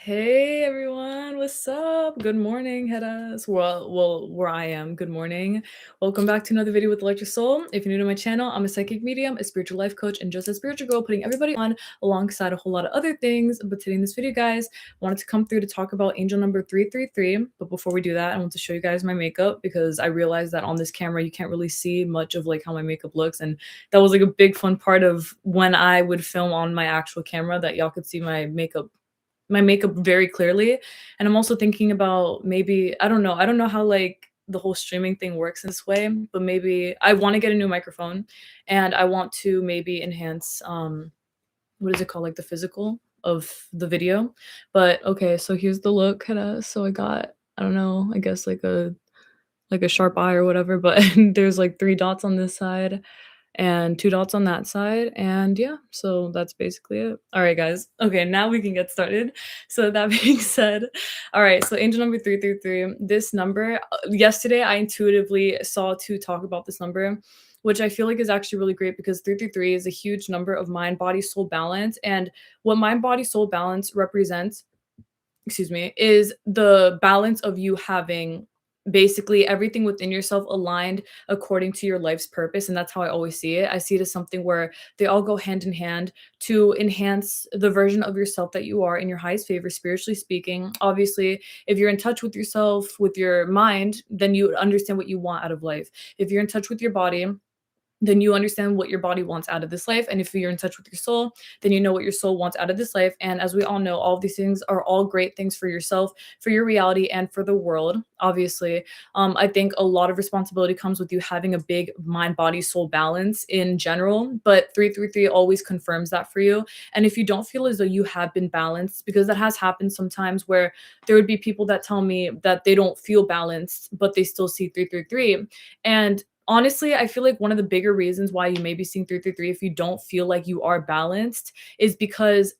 Hey everyone, what's up? Good morning, Heddas. Well, where I am, good morning. Welcome back to another video with Electric Soul. If you're new to my channel, I'm a psychic medium, a spiritual life coach, and just a spiritual girl, putting everybody on alongside a whole lot of other things. But today in this video, guys, I wanted to come through to talk about angel number 333. But before we do that, I want to show you guys my makeup because I realized that on this camera, you can't really see much of like how my makeup looks. And that was like a big fun part of when I would film on my actual camera that y'all could see my makeup very clearly. And I'm also thinking about maybe I don't know how like the whole streaming thing works in this way, but maybe I want to get a new microphone and I want to maybe enhance what is it called, like the physical of the video. But okay, so here's the look kind of. So I got, I don't know, I guess like a sharp eye or whatever, but there's like 3 dots on this side and 2 dots on that side, and yeah, so that's basically it. All right, guys. Okay, now we can get started. So that being said, all right, so angel number 333, this number, yesterday I intuitively saw to talk about this number, which I feel like is actually really great because 333 is a huge number of mind, body, soul balance. And what mind, body, soul balance represents, excuse me, is the balance of you having basically everything within yourself aligned according to your life's purpose. And that's how I always see it. I see it as something where they all go hand in hand to enhance the version of yourself that you are in your highest favor, spiritually speaking. Obviously, if you're in touch with yourself, with your mind, then you understand what you want out of life. If you're in touch with your body, then you understand what your body wants out of this life. And if you're in touch with your soul, then you know what your soul wants out of this life. And as we all know, all of these things are all great things for yourself, for your reality, and for the world. Obviously, I think a lot of responsibility comes with you having a big mind, body, soul balance in general. But 333 always confirms that for you. And if you don't feel as though you have been balanced, because that has happened sometimes where there would be people that tell me that they don't feel balanced, but they still see 333. And honestly, I feel like one of the bigger reasons why you may be seeing 333 if you don't feel like you are balanced is because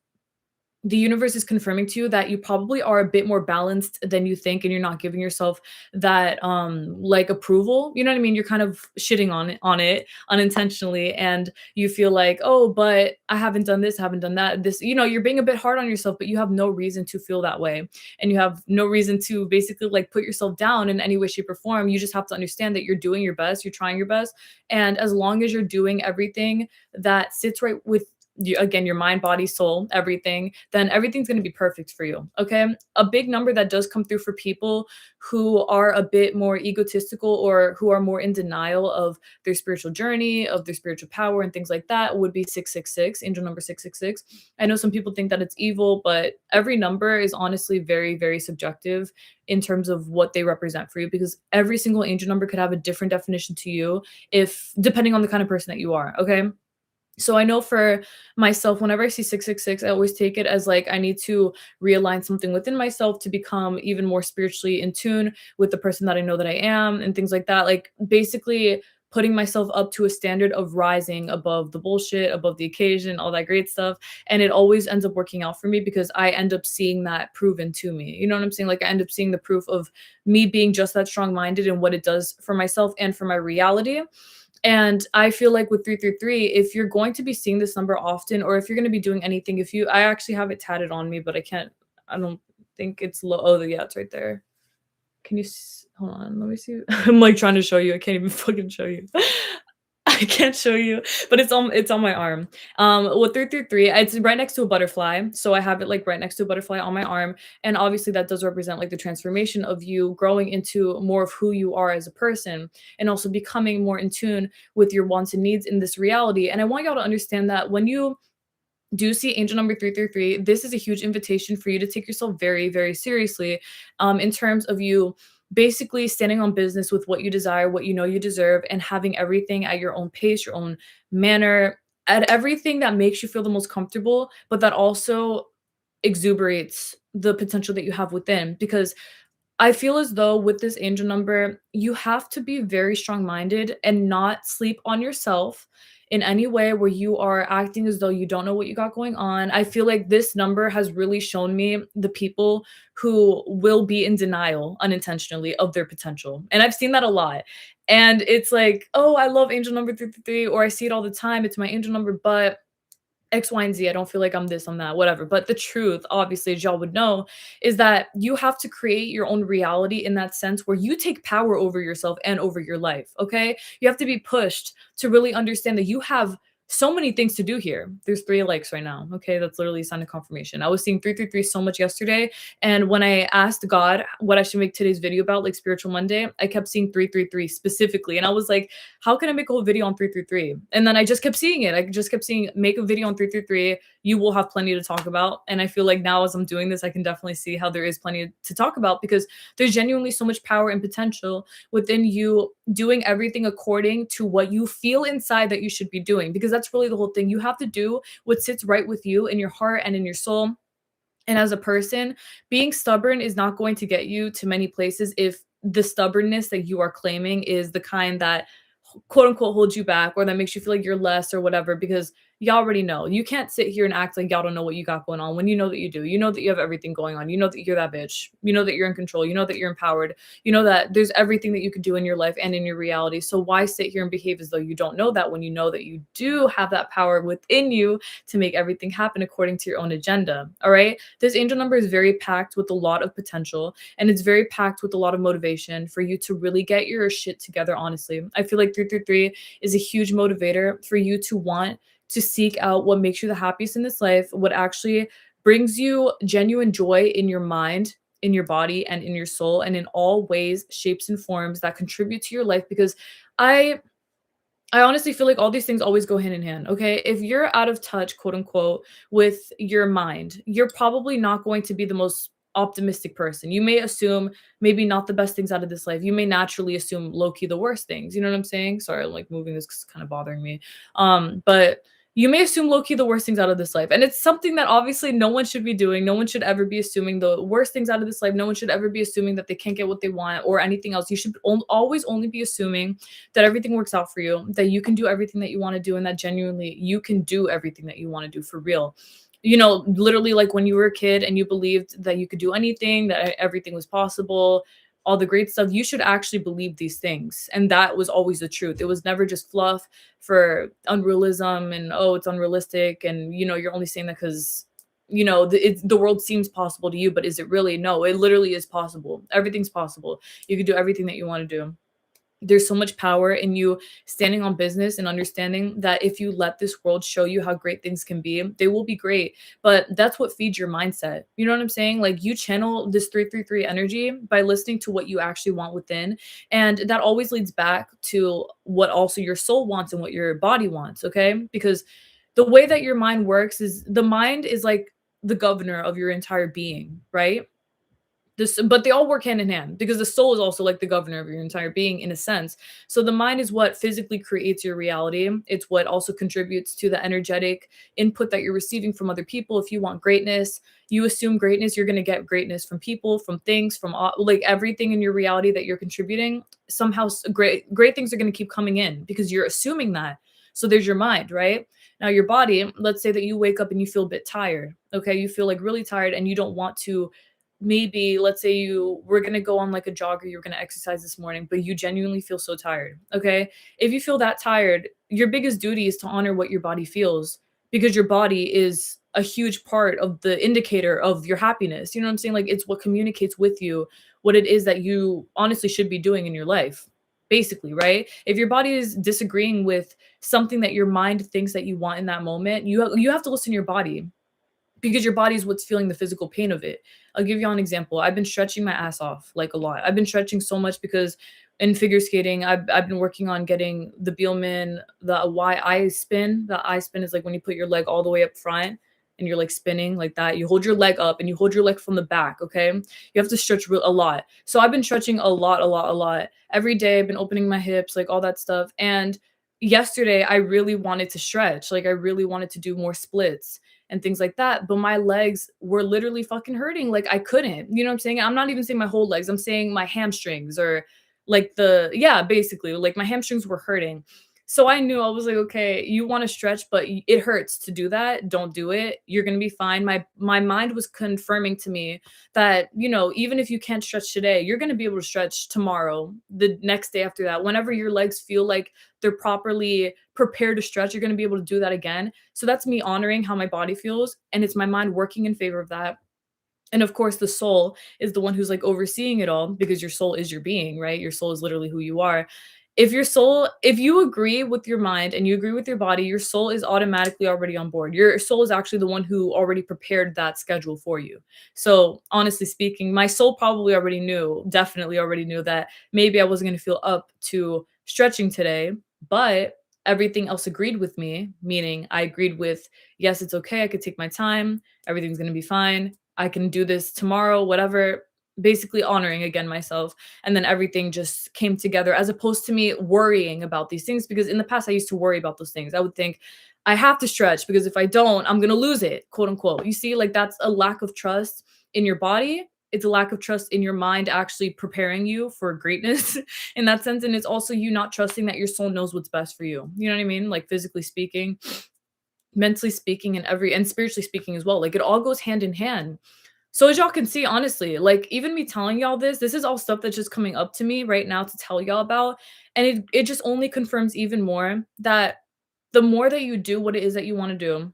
the universe is confirming to you that you probably are a bit more balanced than you think, and you're not giving yourself that like approval. You know what I mean? You're kind of shitting on it unintentionally, and you feel like, oh, but I haven't done this, I haven't done that. This, you're being a bit hard on yourself, but you have no reason to feel that way. And you have no reason to basically like put yourself down in any way, shape, or form. You just have to understand that you're doing your best, you're trying your best. And as long as you're doing everything that sits right with you, again, your mind, body, soul, everything, then everything's going to be perfect for you. Okay. A big number that does come through for people who are a bit more egotistical or who are more in denial of their spiritual journey, of their spiritual power, and things like that would be 666, angel number 666. I know some people think that it's evil, but every number is honestly very, very subjective in terms of what they represent for you, because every single angel number could have a different definition to you if depending on the kind of person that you are. Okay. So I know for myself, whenever I see 666, I always take it as like I need to realign something within myself to become even more spiritually in tune with the person that I know that I am and things like that. Like basically putting myself up to a standard of rising above the bullshit, above the occasion, all that great stuff. And it always ends up working out for me because I end up seeing that proven to me. You know what I'm saying? Like I end up seeing the proof of me being just that strong minded and what it does for myself and for my reality. And I feel like with 333, if you're going to be seeing this number often, or if you're going to be doing anything, I actually have it tatted on me, but I don't think it's low. Oh, yeah, it's right there. Can you, hold on, let me see. I'm like trying to show you. I can't even fucking show you. I can't show you, but it's on my arm. With 333, it's right next to a butterfly. So I have it like right next to a butterfly on my arm. And obviously that does represent like the transformation of you growing into more of who you are as a person, and also becoming more in tune with your wants and needs in this reality. And I want y'all to understand that when you do see angel number 333, this is a huge invitation for you to take yourself very, very seriously, in terms of you basically standing on business with what you desire, what you know you deserve, and having everything at your own pace, your own manner, at everything that makes you feel the most comfortable, but that also exuberates the potential that you have within. Because I feel as though with this angel number, you have to be very strong minded and not sleep on yourself in any way where you are acting as though you don't know what you got going on. I feel like this number has really shown me the people who will be in denial unintentionally of their potential. And I've seen that a lot. And it's like, oh, I love angel number 333, or I see it all the time. It's my angel number, but X, Y, and Z. I don't feel like I'm this, I'm that, whatever. But the truth, obviously, as y'all would know, is that you have to create your own reality in that sense where you take power over yourself and over your life. Okay. You have to be pushed to really understand that you have so many things to do here. There's 3 likes right now. Okay. That's literally a sign of confirmation. I was seeing 333 so much yesterday. And when I asked God what I should make today's video about, like Spiritual Monday, I kept seeing 333 specifically. And I was like, how can I make a whole video on 333? And then I just kept seeing it. I just kept seeing make a video on 333. You will have plenty to talk about. And I feel like now as I'm doing this, I can definitely see how there is plenty to talk about because there's genuinely so much power and potential within you doing everything according to what you feel inside that you should be doing. Because that's really the whole thing. You have to do what sits right with you in your heart and in your soul. And as a person, being stubborn is not going to get you to many places if the stubbornness that you are claiming is the kind that quote unquote holds you back or that makes you feel like you're less or whatever because you already know. You can't sit here and act like y'all don't know what you got going on when you know that you do. You know that you have everything going on. You know that you're that bitch. You know that you're in control. You know that you're empowered. You know that there's everything that you could do in your life and in your reality. So why sit here and behave as though you don't know that when you know that you do have that power within you to make everything happen according to your own agenda? All right. This angel number is very packed with a lot of potential and it's very packed with a lot of motivation for you to really get your shit together. Honestly, I feel like 333 is a huge motivator for you to want to seek out what makes you the happiest in this life, what actually brings you genuine joy in your mind, in your body, and in your soul, and in all ways, shapes, and forms that contribute to your life. Because I I honestly feel like all these things always go hand in hand, okay? If you're out of touch, quote unquote, with your mind, you're probably not going to be the most optimistic person. You may assume maybe not the best things out of this life. You may naturally assume low key the worst things. You know what I'm saying? Sorry, I'm like moving this 'cause it's kind of bothering me. But you may assume low key the worst things out of this life. And it's something that obviously no one should be doing. No one should ever be assuming the worst things out of this life. No one should ever be assuming that they can't get what they want or anything else. You should always only be assuming that everything works out for you, that you can do everything that you want to do, and that genuinely you can do everything that you want to do for real. You know, literally like when you were a kid and you believed that you could do anything, that everything was possible, all the great stuff, you should actually believe these things. And that was always the truth. It was never just fluff for unrealism and, oh, it's unrealistic. And, you know, you're only saying that because, you know, the world seems possible to you, but is it really? No, it literally is possible. Everything's possible. You can do everything that you want to do. There's so much power in you standing on business and understanding that if you let this world show you how great things can be, they will be great. But that's what feeds your mindset. You know what I'm saying? Like you channel this 333 energy by listening to what you actually want within. And that always leads back to what also your soul wants and what your body wants. Okay. Because the way that your mind works is the mind is like the governor of your entire being, right? This, but they all work hand in hand because the soul is also like the governor of your entire being in a sense. So the mind is what physically creates your reality. It's what also contributes to the energetic input that you're receiving from other people. If you want greatness, you assume greatness, you're going to get greatness from people, from things, from like everything in your reality that you're contributing. Somehow great things are going to keep coming in because you're assuming that. So there's your mind, right? Now your body, let's say that you wake up and you feel a bit tired. Okay, you feel like really tired and you don't want to, maybe let's say you were going to go on like a jog or you're going to exercise this morning, but you genuinely feel so tired. Okay, if you feel that tired, your biggest duty is to honor what your body feels because your body is a huge part of the indicator of your happiness. You know what I'm saying? Like it's what communicates with you what it is that you honestly should be doing in your life, basically, right? If your body is disagreeing with something that your mind thinks that you want in that moment, you have to listen to your body because your body is what's feeling the physical pain of it. I'll give you an example. I've been stretching my ass off like a lot. I've been stretching so much because in figure skating, I've been working on getting the Bielman, the Y I spin. The I spin is like when you put your leg all the way up front and you're like spinning like that. You hold your leg up and you hold your leg from the back. Okay. You have to stretch a lot. So I've been stretching a lot, a lot, a lot. Every day I've been opening my hips, like all that stuff. And yesterday I really wanted to stretch. Like I really wanted to do more splits and things like that. But my legs were literally fucking hurting. Like I couldn't, you know what I'm saying? I'm not even saying my whole legs. I'm saying my hamstrings or like yeah, basically like my hamstrings were hurting. So I knew, I was like, "Okay, you wanna stretch, but it hurts to do that. Don't do it. You're gonna be fine." My mind was confirming to me that, even if you can't stretch today, you're gonna be able to stretch tomorrow, the next day after that. Whenever your legs feel like they're properly prepared to stretch, you're gonna be able to do that again. So that's me honoring how my body feels, and it's my mind working in favor of that. And of course, the soul is the one who's like overseeing it all, because your soul is your being, right? Your soul is literally who you are. If you agree with your mind and you agree with your body, your soul is automatically already on board. Your soul is actually the one who already prepared that schedule for you. So, honestly speaking, my soul probably already knew, definitely already knew that maybe I wasn't going to feel up to stretching today, but everything else agreed with me, meaning I agreed with, yes, it's okay. I could take my time. Everything's going to be fine. I can do this tomorrow, whatever, basically honoring again myself. And then everything just came together, as opposed to me worrying about these things. Because in the past, I used to worry about those things. I would think, I have to stretch because if I don't, I'm going to lose it, quote unquote. You see, like that's a lack of trust in your body. It's a lack of trust in your mind actually preparing you for greatness in that sense. And it's also you not trusting that your soul knows what's best for you. You know what I mean? Like physically speaking, mentally speaking, and spiritually speaking as well. Like it all goes hand in hand. So as y'all can see, honestly, like even me telling y'all this is all stuff that's just coming up to me right now to tell y'all about. And it just only confirms even more that the more that you do what it is that you want to do,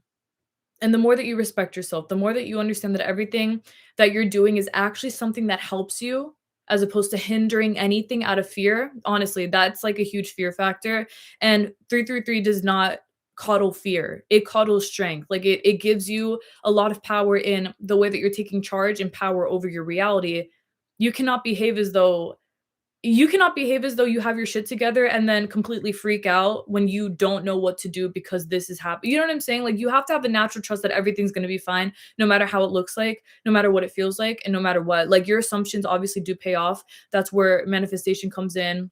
and the more that you respect yourself, the more that you understand that everything that you're doing is actually something that helps you, as opposed to hindering anything out of fear. Honestly, that's like a huge fear factor. And 333 does not coddle fear. It coddles strength. Like it gives you a lot of power in the way that you're taking charge and power over your reality. You cannot behave as though you have your shit together and then completely freak out when you don't know what to do because this is happening. You know what I'm saying? Like you have to have the natural trust that everything's going to be fine, no matter how it looks like, no matter what it feels like, and no matter what. Like your assumptions obviously do pay off. That's where manifestation comes in.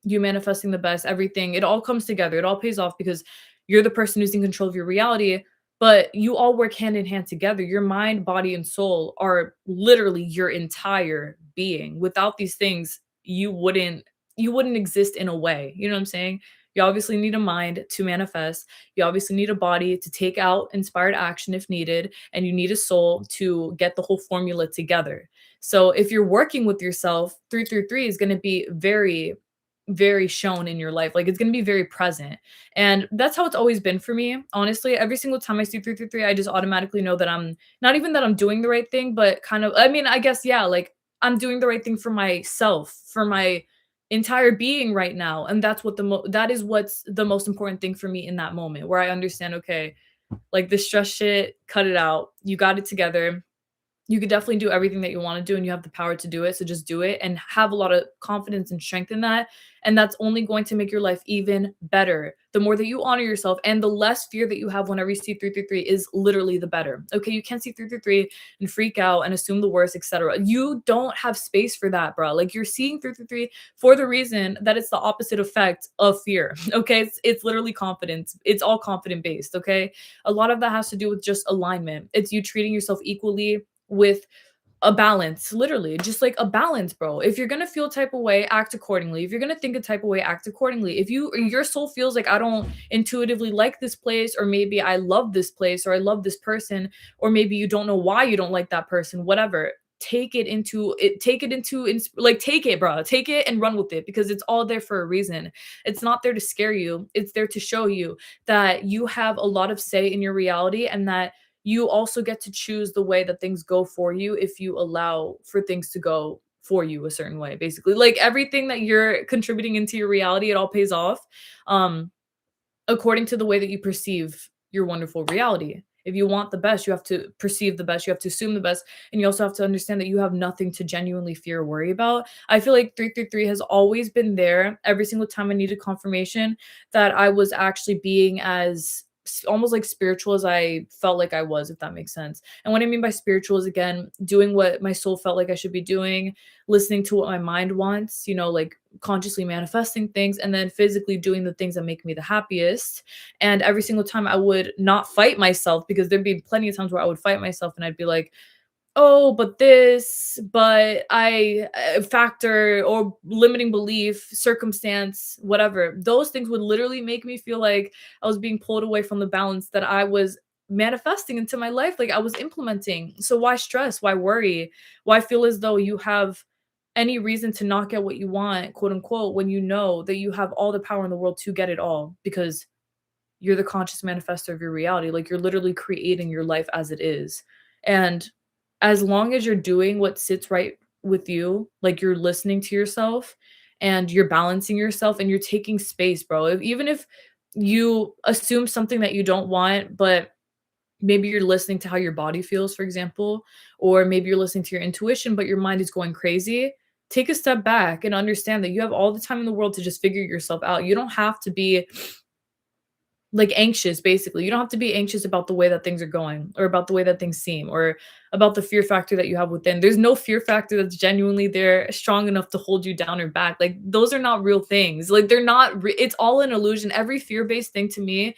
You manifesting the best, everything, it all comes together. It all pays off because you're the person who's in control of your reality, but you all work hand in hand together. Your mind, body, and soul are literally your entire being. Without these things, you wouldn't exist in a way. You know what I'm saying? You obviously need a mind to manifest. You obviously need a body to take out inspired action if needed, and you need a soul to get the whole formula together. So if you're working with yourself, 333 is going to be very very shown in your life. Like it's going to be very present. And that's how it's always been for me. Honestly, every single time I see 333, I just automatically know that I'm not even that I'm doing the right thing, but kind of, I mean, I guess, yeah, like I'm doing the right thing for myself, for my entire being right now. And that's that is what's the most important thing for me in that moment, where I understand, okay, like this stress shit, cut it out. You got it together. You could definitely do everything that you want to do and you have the power to do it. So just do it and have a lot of confidence and strength in that. And that's only going to make your life even better. The more that you honor yourself and the less fear that you have whenever you see 333 is literally the better. Okay, you can't see 333 and freak out and assume the worst, etc. You don't have space for that, bro. Like you're seeing 333 for the reason that it's the opposite effect of fear. Okay, it's literally confidence. It's all confident based. Okay, a lot of that has to do with just alignment. It's you treating yourself equally with a balance, literally, just like a balance, bro. If you're gonna feel a type of way, act accordingly. If you're gonna think a type of way, act accordingly. If your soul feels like I don't intuitively like this place, or maybe I love this place, or I love this person, or maybe you don't know why you don't like that person, whatever. Take it, bro. Take it and run with it because it's all there for a reason. It's not there to scare you. It's there to show you that you have a lot of say in your reality and that you also get to choose the way that things go for you if you allow for things to go for you a certain way. Basically, like everything that you're contributing into your reality, it all pays off um according to the way that you perceive your wonderful reality. If you want the best, you have to perceive the best, you have to assume the best, and you also have to understand that you have nothing to genuinely fear or worry about. I feel like 333 has always been there every single time I needed confirmation that I was actually being as almost like spiritual as I felt like I was, if that makes sense. And what I mean by spiritual is, again, doing what my soul felt like I should be doing, listening to what my mind wants, like consciously manifesting things, and then physically doing the things that make me the happiest. And every single time I would not fight myself, because there'd be plenty of times where I would fight myself and I'd be like, oh, but this, but I factor or limiting belief, circumstance, whatever. Those things would literally make me feel like I was being pulled away from the balance that I was manifesting into my life, like I was implementing. So why stress? Why worry? Why feel as though you have any reason to not get what you want, quote unquote, when you know that you have all the power in the world to get it all because you're the conscious manifestor of your reality. Like you're literally creating your life as it is. And as long as you're doing what sits right with you, like you're listening to yourself and you're balancing yourself and you're taking space, bro. Even if you assume something that you don't want, but maybe you're listening to how your body feels, for example, or maybe you're listening to your intuition, but your mind is going crazy. Take a step back and understand that you have all the time in the world to just figure yourself out. You don't have to be like anxious basically. You don't have to be anxious about the way that things are going or about the way that things seem or about the fear factor that you have within. There's no fear factor that's genuinely there strong enough to hold you down or back. Like those are not real things. Like they're not it's all an illusion. Every fear-based thing to me,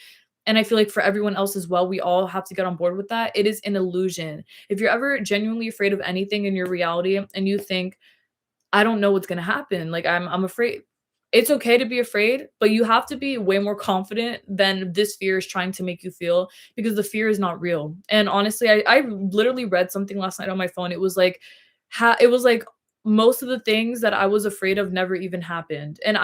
and I feel like for everyone else as well, we all have to get on board with that. It is an illusion. If you're ever genuinely afraid of anything in your reality and you think I don't know what's gonna happen. Like I'm afraid. It's okay to be afraid, but you have to be way more confident than this fear is trying to make you feel because the fear is not real. And honestly, I literally read something last night on my phone. It was like it was like most of the things that I was afraid of never even happened. And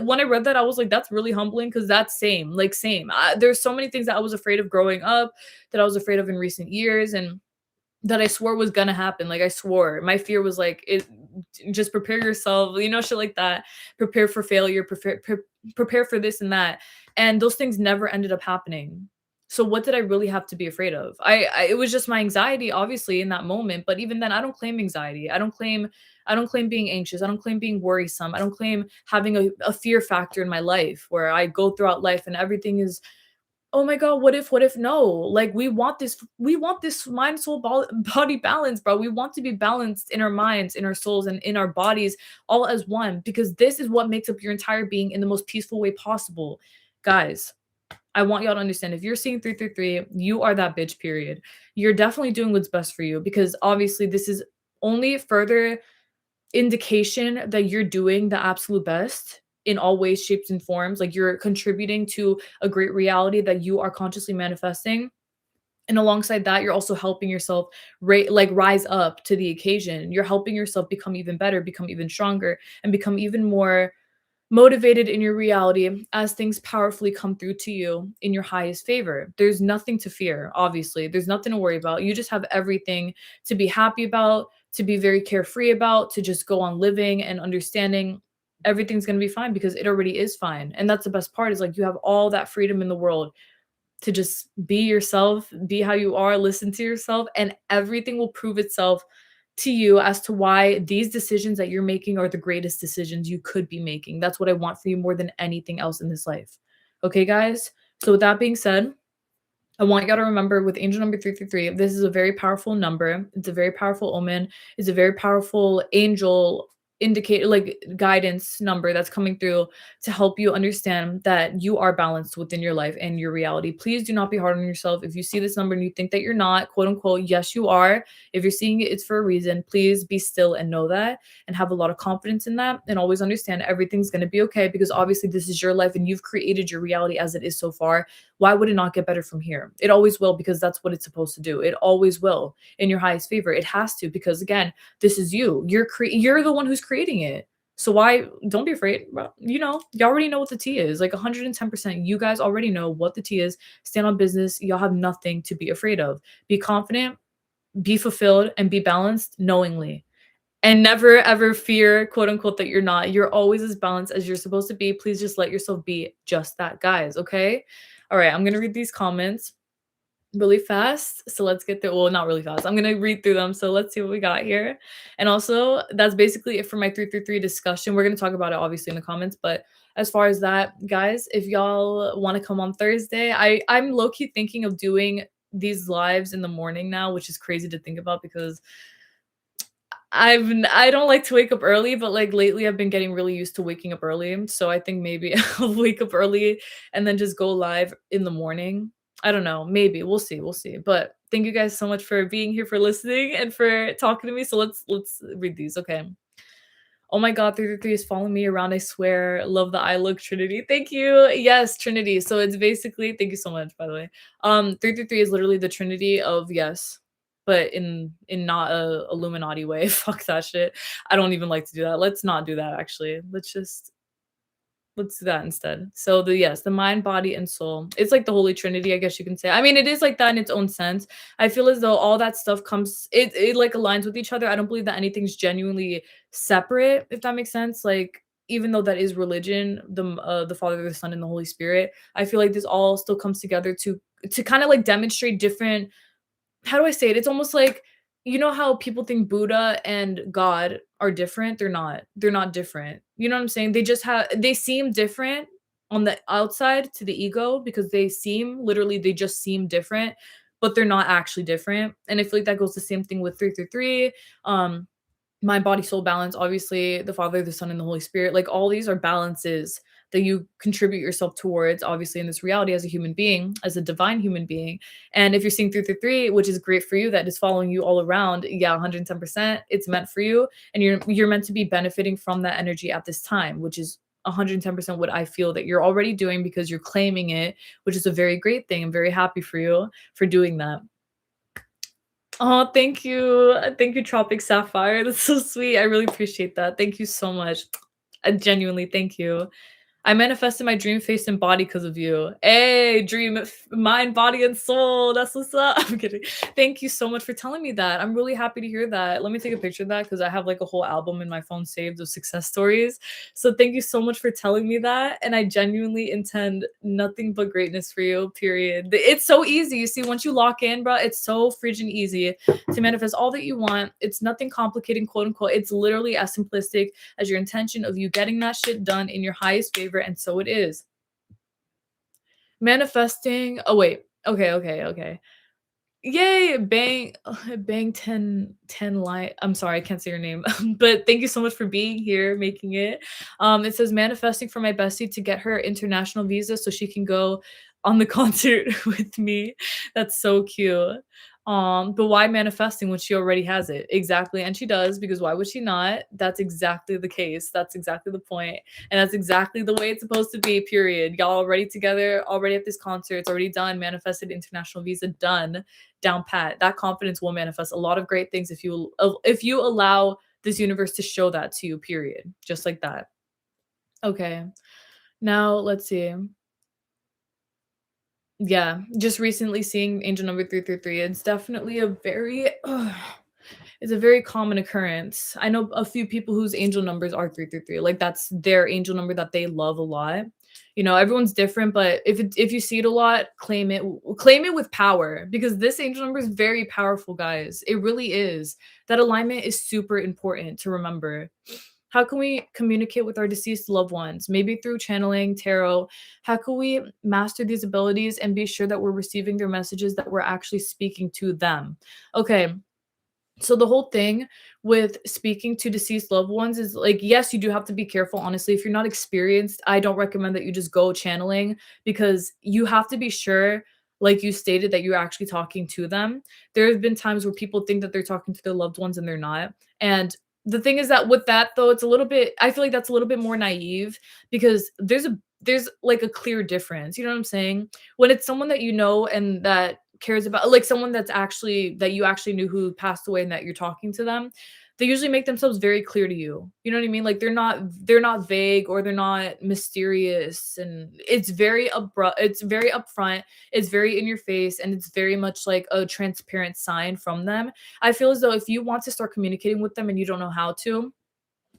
when I read that, I was like, that's really humbling because that's same, like same. There's so many things that I was afraid of growing up that I was afraid of in recent years and that I swore was gonna happen. Like I swore. My fear was like it just prepare yourself, shit like that. Prepare for failure, prepare for this and that. And those things never ended up happening. So what did I really have to be afraid of? It was just my anxiety obviously in that moment, but even then I don't claim anxiety. I don't claim being anxious. I don't claim being worrisome. I don't claim having a fear factor in my life where I go throughout life and everything is oh my god, what if no? Like we want this mind soul body balance, bro. We want to be balanced in our minds, in our souls and in our bodies all as one because this is what makes up your entire being in the most peaceful way possible. Guys, I want y'all to understand if you're seeing 333, you are that bitch period. You're definitely doing what's best for you because obviously this is only further indication that you're doing the absolute best in all ways, shapes, and forms. Like you're contributing to a great reality that you are consciously manifesting. And alongside that, you're also helping yourself rise up to the occasion. You're helping yourself become even better, become even stronger, and become even more motivated in your reality as things powerfully come through to you in your highest favor. There's nothing to fear, obviously. There's nothing to worry about. You just have everything to be happy about, to be very carefree about, to just go on living and understanding everything's going to be fine because it already is fine. And that's the best part is like you have all that freedom in the world to just be yourself, be how you are, listen to yourself, and everything will prove itself to you as to why these decisions that you're making are the greatest decisions you could be making. That's what I want for you more than anything else in this life. Okay, guys? So, with that being said, I want y'all to remember with angel number 333, this is a very powerful number. It's a very powerful omen. It's a very powerful angel indicator, like guidance number that's coming through to help you understand that you are balanced within your life and your reality. Please do not be hard on yourself. If you see this number and you think that you're not, quote unquote, yes, you are. If you're seeing it, it's for a reason. Please be still and know that and have a lot of confidence in that and always understand everything's going to be okay because obviously this is your life and you've created your reality as it is so far. Why would it not get better from here? It always will because that's what it's supposed to do. It always will in your highest favor. It has to because again, this is you. You're the one who's creating it. So why don't be afraid. You already know what the tea is. Like 110%. You guys already know what the tea is. Stand on business. Y'all have nothing to be afraid of. Be confident, be fulfilled, and be balanced knowingly. And never ever fear, quote unquote, that you're not. You're always as balanced as you're supposed to be. Please just let yourself be just that, guys. Okay. All right. I'm going to read these comments really fast. So let's get through. Well, not really fast. I'm going to read through them. So let's see what we got here. And also, that's basically it for my 333 discussion. We're going to talk about it obviously in the comments. But as far as that, guys, if y'all want to come on Thursday, I'm low key thinking of doing these lives in the morning now, which is crazy to think about because I don't like to wake up early, but like lately I've been getting really used to waking up early. So I think maybe I'll wake up early and then just go live in the morning. I don't know. Maybe we'll see. We'll see. But Thank you guys so much for being here, for listening, and for talking to me. So let's read these. Okay. Oh my God, 333 is following me around. I swear. Love the I look Trinity. Thank you. Yes, Trinity. So it's basically, thank you so much, by the way. 333 is literally the Trinity of yes, but in not a Illuminati way. Fuck that shit. I don't even like to do that. Let's not do that actually. Let's do that instead. So the yes, the mind, body, and soul. It's like the Holy Trinity, I guess you can say. I mean, it is like that in its own sense. I feel as though all that stuff comes it like aligns with each other. I don't believe that anything's genuinely separate, if that makes sense. Like even though that is religion, the Father, the Son, and the Holy Spirit, I feel like this all still comes together to kind of like demonstrate different, how do I say it? It's almost like, you know how people think Buddha and God are different? They're not. They're not different. You know what I'm saying? They seem different on the outside to the ego because they just seem different, but they're not actually different. And I feel like that goes the same thing with 333. Mind, body, soul balance, obviously the Father, the Son, and the Holy Spirit. Like all these are balances that you contribute yourself towards, obviously, in this reality as a human being, as a divine human being. And if you're seeing 333, which is great for you, that is following you all around, yeah, 110%, it's meant for you. And you're meant to be benefiting from that energy at this time, which is 110% what I feel that you're already doing because you're claiming it, which is a very great thing. I'm very happy for you for doing that. Oh, thank you. Thank you, Tropic Sapphire. That's so sweet. I really appreciate that. Thank you so much. Genuinely, thank you. I manifested my dream face and body because of you. Hey, dream, mind, body, and soul. That's what's up. I'm kidding. Thank you so much for telling me that. I'm really happy to hear that. Let me take a picture of that because I have like a whole album in my phone saved of success stories. So thank you so much for telling me that. And I genuinely intend nothing but greatness for you, period. It's so easy. You see, once you lock in, bro, it's so freaking easy to manifest all that you want. It's nothing complicated, quote unquote. It's literally as simplistic as your intention of you getting that shit done in your highest favor, and so it is. Manifesting. Oh wait. Okay. Yay, bang, bang 10 light. I'm sorry, I can't say your name, but thank you so much for being here, making it. It says manifesting for my bestie to get her international visa so she can go on the concert with me. That's so cute. But why manifesting when she already has it? Exactly, and she does because why would she not? That's exactly the case. That's exactly the point, and that's exactly the way it's supposed to be. Period. Y'all already together, already at this concert. It's already done. Manifested international visa done, down pat. That confidence will manifest a lot of great things if you allow this universe to show that to you, period. Just like that. Okay. Now let's see. Yeah, just recently seeing angel number 333. It's definitely a very it's a very common occurrence. I know a few people whose angel numbers are 333. Like that's their angel number that they love a lot. You know, everyone's different, but if you see it a lot, claim it with power because this angel number is very powerful, guys. It really is. That alignment is super important to remember. How can we communicate with our deceased loved ones? Maybe through channeling, tarot. How can we master these abilities and be sure that we're receiving their messages, that we're actually speaking to them? Okay, so the whole thing with speaking to deceased loved ones is like, yes, you do have to be careful. Honestly, if you're not experienced, I don't recommend that you just go channeling because you have to be sure, like you stated, that you're actually talking to them. There have been times where people think that they're talking to their loved ones and they're not. And the thing is that with that though, it's a little bit, I feel like that's a little bit more naive because there's like a clear difference. You know what I'm saying? When it's someone that you know and that cares about, like someone that you actually knew who passed away and that you're talking to them, they usually make themselves very clear to you. You know what I mean? Like they're not vague or they're not mysterious, and it's very abrupt, it's very upfront, it's very in your face, and it's very much like a transparent sign from them. I feel as though if you want to start communicating with them and you don't know how to,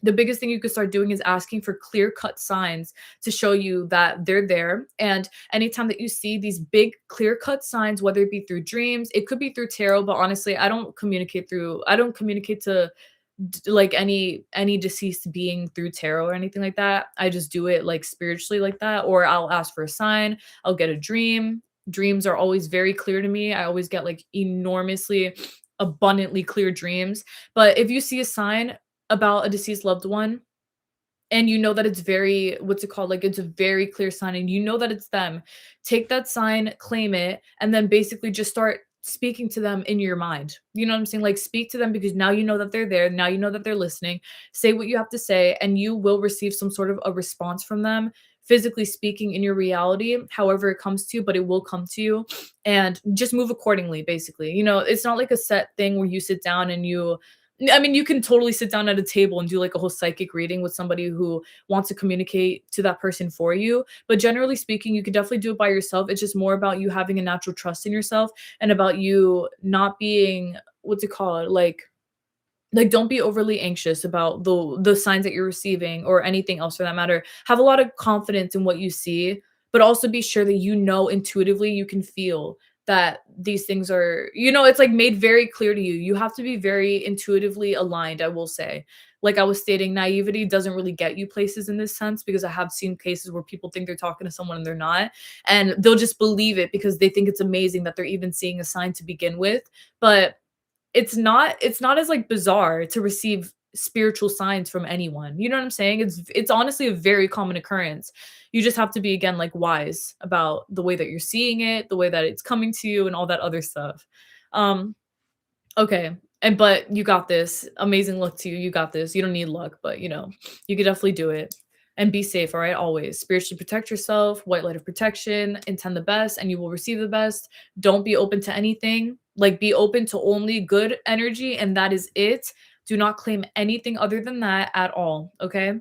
the biggest thing you could start doing is asking for clear cut signs to show you that they're there. And anytime that you see these big clear cut signs, whether it be through dreams, it could be through tarot, but honestly, I don't communicate to like any deceased being through tarot or anything like that. I just do it like spiritually like that, or I'll ask for a sign, I'll get a dream. Dreams are always very clear to me. I always get like enormously abundantly clear dreams. But if you see a sign about a deceased loved one and you know that it's very, what's it called, like it's a very clear sign and you know that it's them, take that sign, claim it, and then basically just start speaking to them in your mind. You know what I'm saying? Like, speak to them because now you know that they're there. Now you know that they're listening. Say what you have to say, and you will receive some sort of a response from them, physically speaking, in your reality, however it comes to you, but it will come to you. And just move accordingly, basically. You know, it's not like a set thing where you sit down and I mean, you can totally sit down at a table and do like a whole psychic reading with somebody who wants to communicate to that person for you. But generally speaking, you can definitely do it by yourself. It's just more about you having a natural trust in yourself and about you not being, what's it called? Like, don't be overly anxious about the signs that you're receiving or anything else for that matter. Have a lot of confidence in what you see, but also be sure that you know intuitively you can feel that these things are, it's like made very clear to you. You have to be very intuitively aligned, I will say. Like I was stating, naivety doesn't really get you places in this sense because I have seen cases where people think they're talking to someone and they're not, and they'll just believe it because they think it's amazing that they're even seeing a sign to begin with. But it's not as, like, bizarre to receive spiritual signs from anyone, you know what I'm saying? It's honestly a very common occurrence. You just have to be, again, like, wise about the way that you're seeing it, the way that it's coming to you, and all that other stuff. Um, okay, but you got this. Amazing luck to you, you got this. You don't need luck, but, you could definitely do it. And be safe, alright, always. Spiritually protect yourself, white light of protection, intend the best, and you will receive the best. Don't be open to anything. Like, be open to only good energy, and that is it. Do not claim anything other than that at all, okay?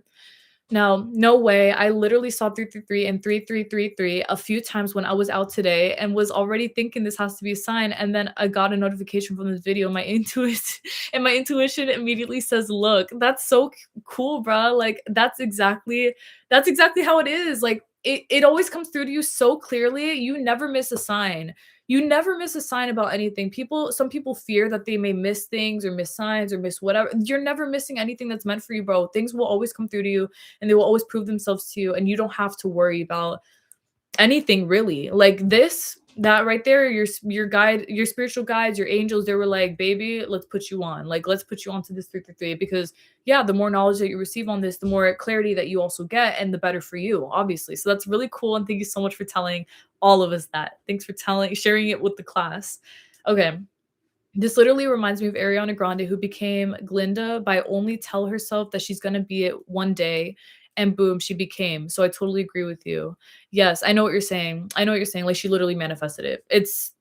Now, no way. I literally saw 333 and 3333 a few times when I was out today and was already thinking this has to be a sign. And then I got a notification from this video. My intuition and my intuition immediately says, "Look, that's so cool, bruh. Like that's exactly how it is. Like it always comes through to you so clearly. You never miss a sign. You never miss a sign about anything. Some people fear that they may miss things or miss signs or miss whatever. You're never missing anything that's meant for you, bro. Things will always come through to you and they will always prove themselves to you, and you don't have to worry about anything really. Like this, that right there, your guide, your spiritual guides, your angels, they were like, "Baby, let's put you on. Like, let's put you onto this 333 because yeah, the more knowledge that you receive on this, the more clarity that you also get, and the better for you, obviously." So that's really cool, and thank you so much for telling all of us that. Thanks for sharing it with the class. Okay. This literally reminds me of Ariana Grande, who became Glinda by only tell herself that she's gonna be it one day, and boom, she became. So I totally agree with you. Yes, I know what you're saying. I know what you're saying. Like she literally manifested it. It's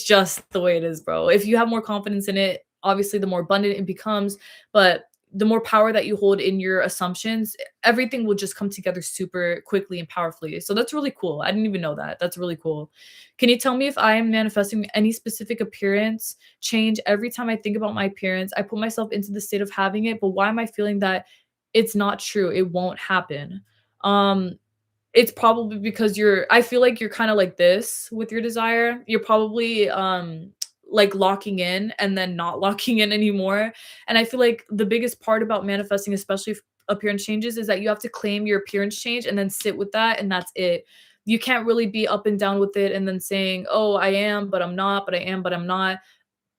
just the way it is, bro. If you have more confidence in it, obviously the more abundant it becomes, but the more power that you hold in your assumptions, everything will just come together super quickly and powerfully. So that's really cool. I didn't even know that. That's really cool. Can you tell me if I am manifesting any specific appearance change every time I think about my appearance? I put myself into the state of having it, but why am I feeling that it's not true? It won't happen. Um, it's probably because I feel like you're kinda like this with your desire. You're probably, like, locking in and then not locking in anymore, and I feel like the biggest part about manifesting, especially if appearance changes, is that you have to claim your appearance change and then sit with that, and that's it. You can't really be up and down with it and then saying, "Oh, I am, but I'm not, but I am, but I'm not."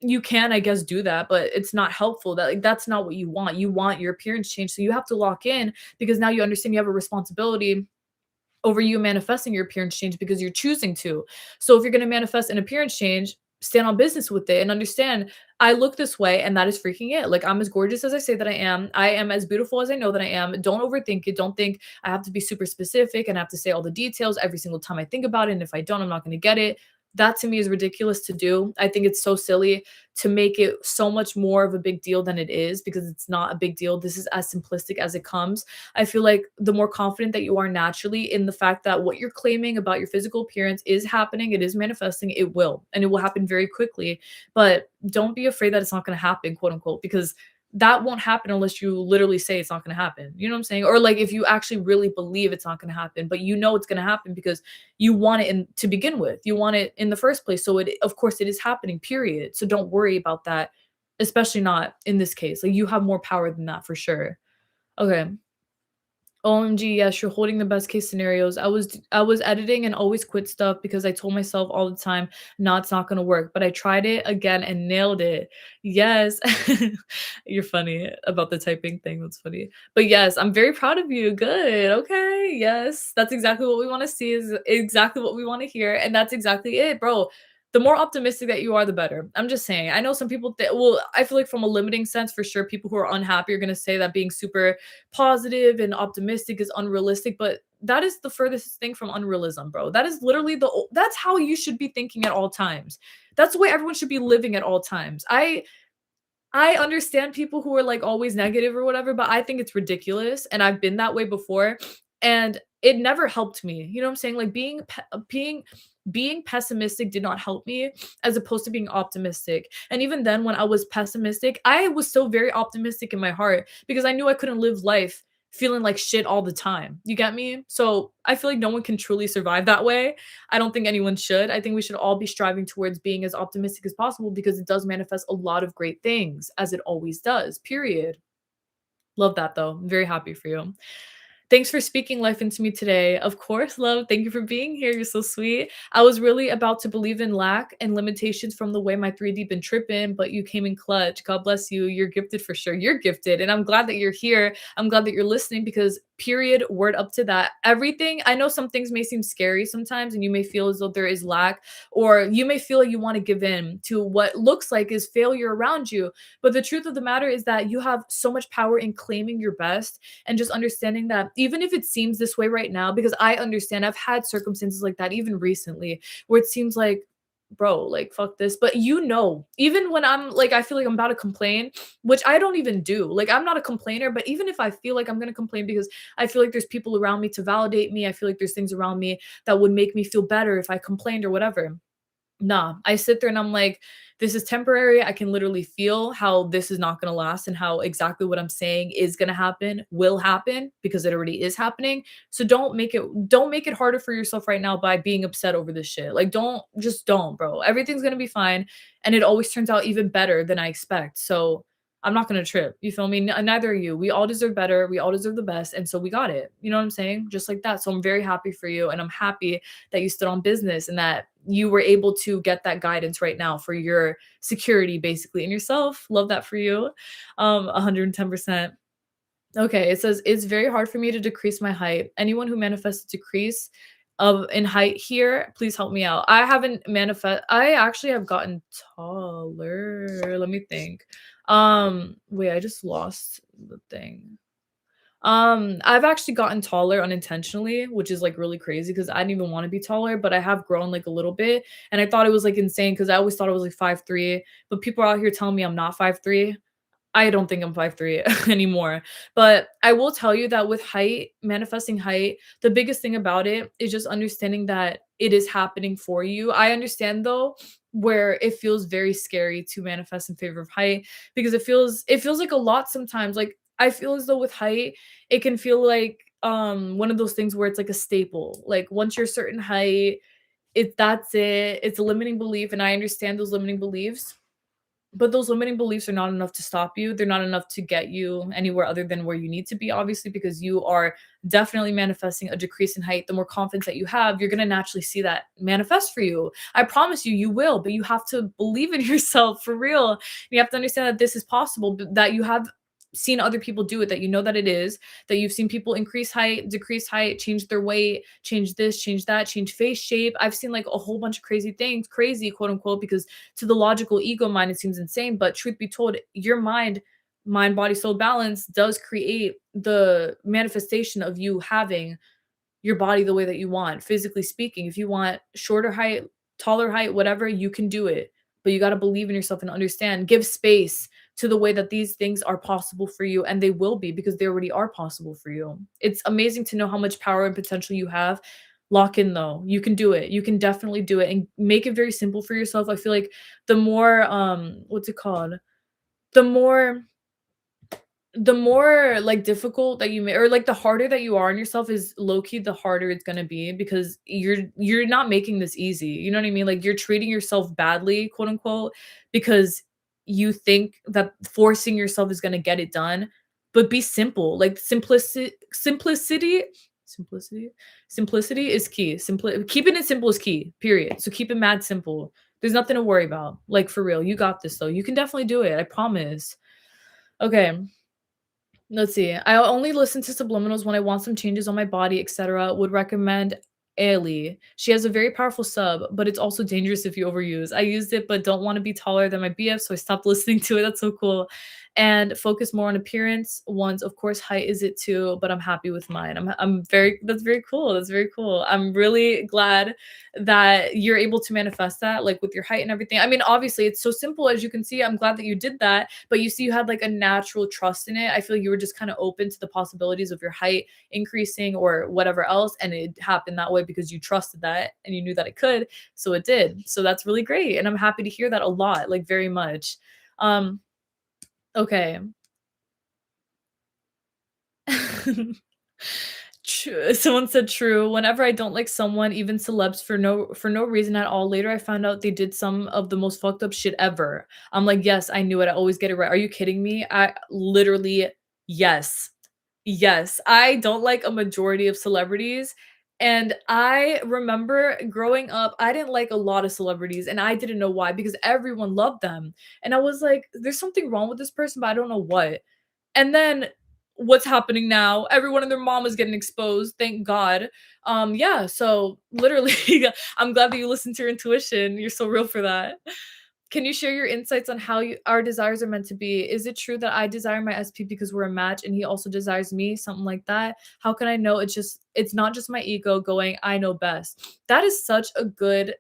You can, I guess, do that, but it's not helpful. That's not what you want. You want your appearance change, so you have to lock in because now you understand you have a responsibility over you manifesting your appearance change because you're choosing to. So if you're going to manifest an appearance change, stand on business with it and understand I look this way and that is freaking it. Like I'm as gorgeous as I say that I am. I am as beautiful as I know that I am. Don't overthink it. Don't think I have to be super specific and I have to say all the details every single time I think about it. And if I don't, I'm not going to get it. That to me is ridiculous to do. I think it's so silly to make it so much more of a big deal than it is because it's not a big deal. This is as simplistic as it comes. I feel like the more confident that you are naturally in the fact that what you're claiming about your physical appearance is happening, it is manifesting, it will, and it will happen very quickly. But don't be afraid that it's not going to happen, quote unquote, because that won't happen unless you literally say it's not going to happen. You know what I'm saying? Or like if you actually really believe it's not going to happen, but you know it's going to happen because you want it to begin with. You want it in the first place. So of course it is happening, period. So don't worry about that, especially not in this case. Like you have more power than that for sure. Okay. OMG, yes, you're holding the best case scenarios. I was editing and always quit stuff because I told myself all the time, "No, it's not gonna work." But I tried it again and nailed it. Yes. You're funny about the typing thing. That's funny. But yes, I'm very proud of you. Good. Okay. Yes. That's exactly what we want to see, is exactly what we want to hear. And that's exactly it, bro. The more optimistic that you are, the better. I'm just saying. I know some people well, I feel like from a limiting sense, for sure, people who are unhappy are going to say that being super positive and optimistic is unrealistic, but that is the furthest thing from unrealism, bro. That is literally that's how you should be thinking at all times. That's the way everyone should be living at all times. I understand people who are like always negative or whatever, but I think it's ridiculous. And I've been that way before. And it never helped me. You know what I'm saying? Like being pessimistic did not help me as opposed to being optimistic. And even then, when I was pessimistic, I was still very optimistic in my heart because I knew I couldn't live life feeling like shit all the time. You get me? So I feel like no one can truly survive that way. I don't think anyone should. I think we should all be striving towards being as optimistic as possible because it does manifest a lot of great things, as it always does. Period. Love that though. I'm very happy for you. Thanks for speaking life into me today. Of course, love. Thank you for being here. You're so sweet. I was really about to believe in lack and limitations from the way my 3D been tripping, but you came in clutch. God bless you. You're gifted for sure. You're gifted. And I'm glad that you're here. I'm glad that you're listening because period, word up to that. Everything, I know some things may seem scary sometimes and you may feel as though there is lack, or you may feel like you want to give in to what looks like is failure around you. But the truth of the matter is that you have so much power in claiming your best and just understanding that even if it seems this way right now, because I understand I've had circumstances like that even recently where it seems like, bro, like fuck this. But you know, even when I'm like, I feel like I'm about to complain, which I don't even do. Like, I'm not a complainer, but even if I feel like I'm going to complain because I feel like there's people around me to validate me, I feel like there's things around me that would make me feel better if I complained or whatever. Nah, I sit there and I'm like, this is temporary. I can literally feel how this is not going to last and how exactly what I'm saying is going to happen will happen because it already is happening. So don't make it harder for yourself right now by being upset over this shit. Like don't, bro. Everything's going to be fine and it always turns out even better than I expect. So I'm not going to trip. You feel me? Neither are you. We all deserve better. We all deserve the best. And so we got it. You know what I'm saying? Just like that. So I'm very happy for you. And I'm happy that you stood on business and that you were able to get that guidance right now for your security basically in yourself. Love that for you. 110%. Okay, it says it's very hard for me to decrease my height. Anyone who manifests a decrease of in height here, please help me out. I haven't manifest I actually have gotten taller. Let me think. Wait, I just lost the thing. I've actually gotten taller unintentionally, which is like really crazy because I didn't even want to be taller, but I have grown like a little bit. And I thought it was like insane because I always thought I was like 5'3", but people are out here telling me I'm not 5'3". I don't think I'm 5'3" anymore. But I will tell you that with height, manifesting height, the biggest thing about it is just understanding that it is happening for you. I understand though where it feels very scary to manifest in favor of height because it feels like a lot sometimes. Like I feel as though with height, it can feel like one of those things where it's like a staple. Like once you're a certain height, that's it. It's a limiting belief and I understand those limiting beliefs, but those limiting beliefs are not enough to stop you. They're not enough to get you anywhere other than where you need to be, obviously, because you are definitely manifesting a decrease in height. The more confidence that you have, you're going to naturally see that manifest for you. I promise you, you will, but you have to believe in yourself for real. You have to understand that this is possible, that you have seen other people do it, that you know that it is, that you've seen people increase height, decrease height, change their weight, change this, change that, change face shape. I've seen like a whole bunch of crazy things, crazy quote unquote, because to the logical ego mind, it seems insane. But truth be told, your mind, body, soul balance does create the manifestation of you having your body the way that you want, physically speaking. If you want shorter height, taller height, whatever, you can do it. But you got to believe in yourself and understand, give space to the way that these things are possible for you. And they will be because they already are possible for you. It's amazing to know how much power and potential you have. Lock in though. You can do it. You can definitely do it and make it very simple for yourself. I feel like the more, what's it called? The more like difficult that you may, or like the harder that you are on yourself is low key the harder it's going to be because you're not making this easy. You know what I mean? Like you're treating yourself badly, quote unquote, because you think that forcing yourself is going to get it done. But be simple. Like simplicity simplicity is key. Keeping it simple is key, period. So keep it mad simple. There's nothing to worry about. Like for real. You got this though. You can definitely do it. I promise. Okay. Let's see. I only listen to subliminals when I want some changes on my body, etc. Would recommend ALE. She has a very powerful sub, but it's also dangerous if you overuse. I used it, but don't want to be taller than my BF, so I stopped listening to it. That's so cool. And focus more on appearance. One's, of course, height is it too, but I'm happy with mine. I'm very that's very cool. That's very cool. I'm really glad that you're able to manifest that, like with your height and everything. I mean, obviously, it's so simple as you can see. I'm glad that you did that, but you see, you had like a natural trust in it. I feel like you were just kind of open to the possibilities of your height increasing or whatever else. And it happened that way because you trusted that and you knew that it could. So it did. So that's really great. And I'm happy to hear that a lot, like very much. Um, okay. True. Someone said true. Whenever I don't like someone, even celebs for no reason at all, later I found out they did some of the most fucked up shit ever. I'm like, yes, I knew it. I always get it right. Are you kidding me? I literally, yes. Yes. I don't like a majority of celebrities. And I remember growing up, I didn't like a lot of celebrities and I didn't know why because everyone loved them. And I was like, there's something wrong with this person, but I don't know what. And then what's happening now? Everyone and their mom is getting exposed, thank God. Yeah, so literally, I'm glad that you listened to your intuition. You're so real for that. Can you share your insights on how our desires are meant to be? Is it true that I desire my SP because we're a match and he also desires me? Something like that. How can I know it's not just my ego going, I know best? That is such a good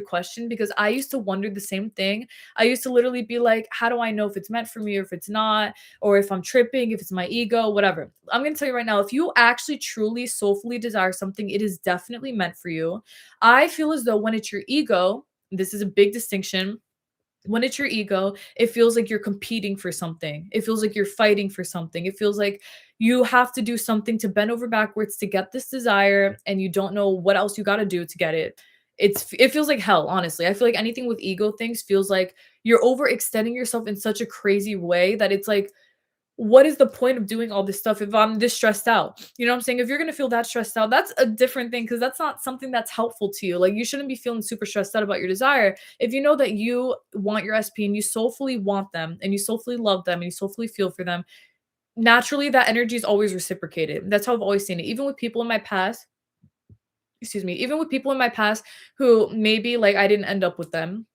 question because I used to wonder the same thing. I used to literally be like, how do I know if it's meant for me or if it's not, or if I'm tripping, if it's my ego, whatever. I'm gonna tell you right now, if you actually truly soulfully desire something, it is definitely meant for you. I feel as though when it's your ego, this is a big distinction. When it's your ego, it feels like you're competing for something. It feels like you're fighting for something. It feels like you have to do something to bend over backwards to get this desire and you don't know what else you got to do to get it. It feels like hell, honestly. I feel like anything with ego things feels like you're overextending yourself in such a crazy way that it's like what is the point of doing all this stuff if I'm this stressed out? You know what I'm saying? If you're gonna feel that stressed out, that's a different thing because that's not something that's helpful to you. Like you shouldn't be feeling super stressed out about your desire. If you know that you want your SP and you soulfully want them and you soulfully love them and you soulfully feel for them, naturally that energy is always reciprocated. That's how I've always seen it. Even with people in my past, excuse me, even with people in my past who maybe like I didn't end up with them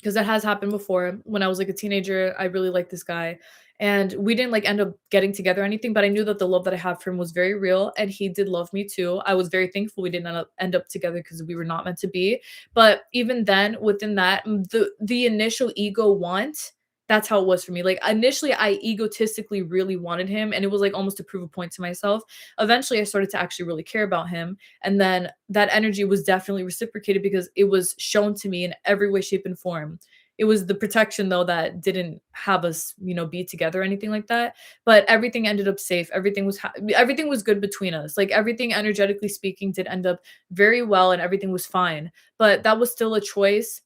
because that has happened before. When I was like a teenager, I really liked this guy and we didn't like end up getting together or anything, but I knew that the love that I had for him was very real and he did love me too. I was very thankful we didn't end up together because we were not meant to be. But even then within that, the initial ego want, that's how it was for me. Like initially I egotistically really wanted him and it was like almost to prove a point to myself. Eventually I started to actually really care about him and then that energy was definitely reciprocated because it was shown to me in every way, shape, and form. It was the protection though that didn't have us, be together or anything like that. But everything ended up safe. Everything was good between us. Like everything energetically speaking did end up very well and everything was fine. But that was still a choice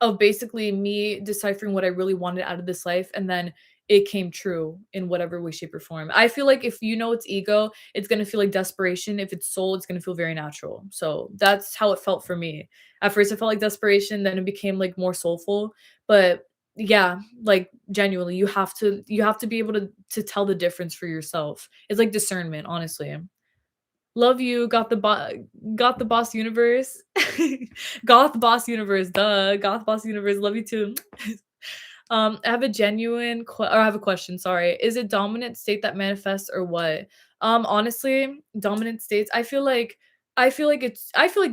of basically me deciphering what I really wanted out of this life, and then it came true in whatever way, shape, or form. I feel like if you know it's ego, it's gonna feel like desperation. If it's soul, it's gonna feel very natural. So that's how it felt for me. At first, it felt like desperation, then it became like more soulful. But yeah, like genuinely, you have to be able to tell the difference for yourself. It's like discernment, honestly. Love you, got the boss universe. Goth boss universe, duh. Goth boss universe, love you too. I have a or I have a question, sorry. Is it dominant state that manifests or what? Honestly, dominant states, I feel like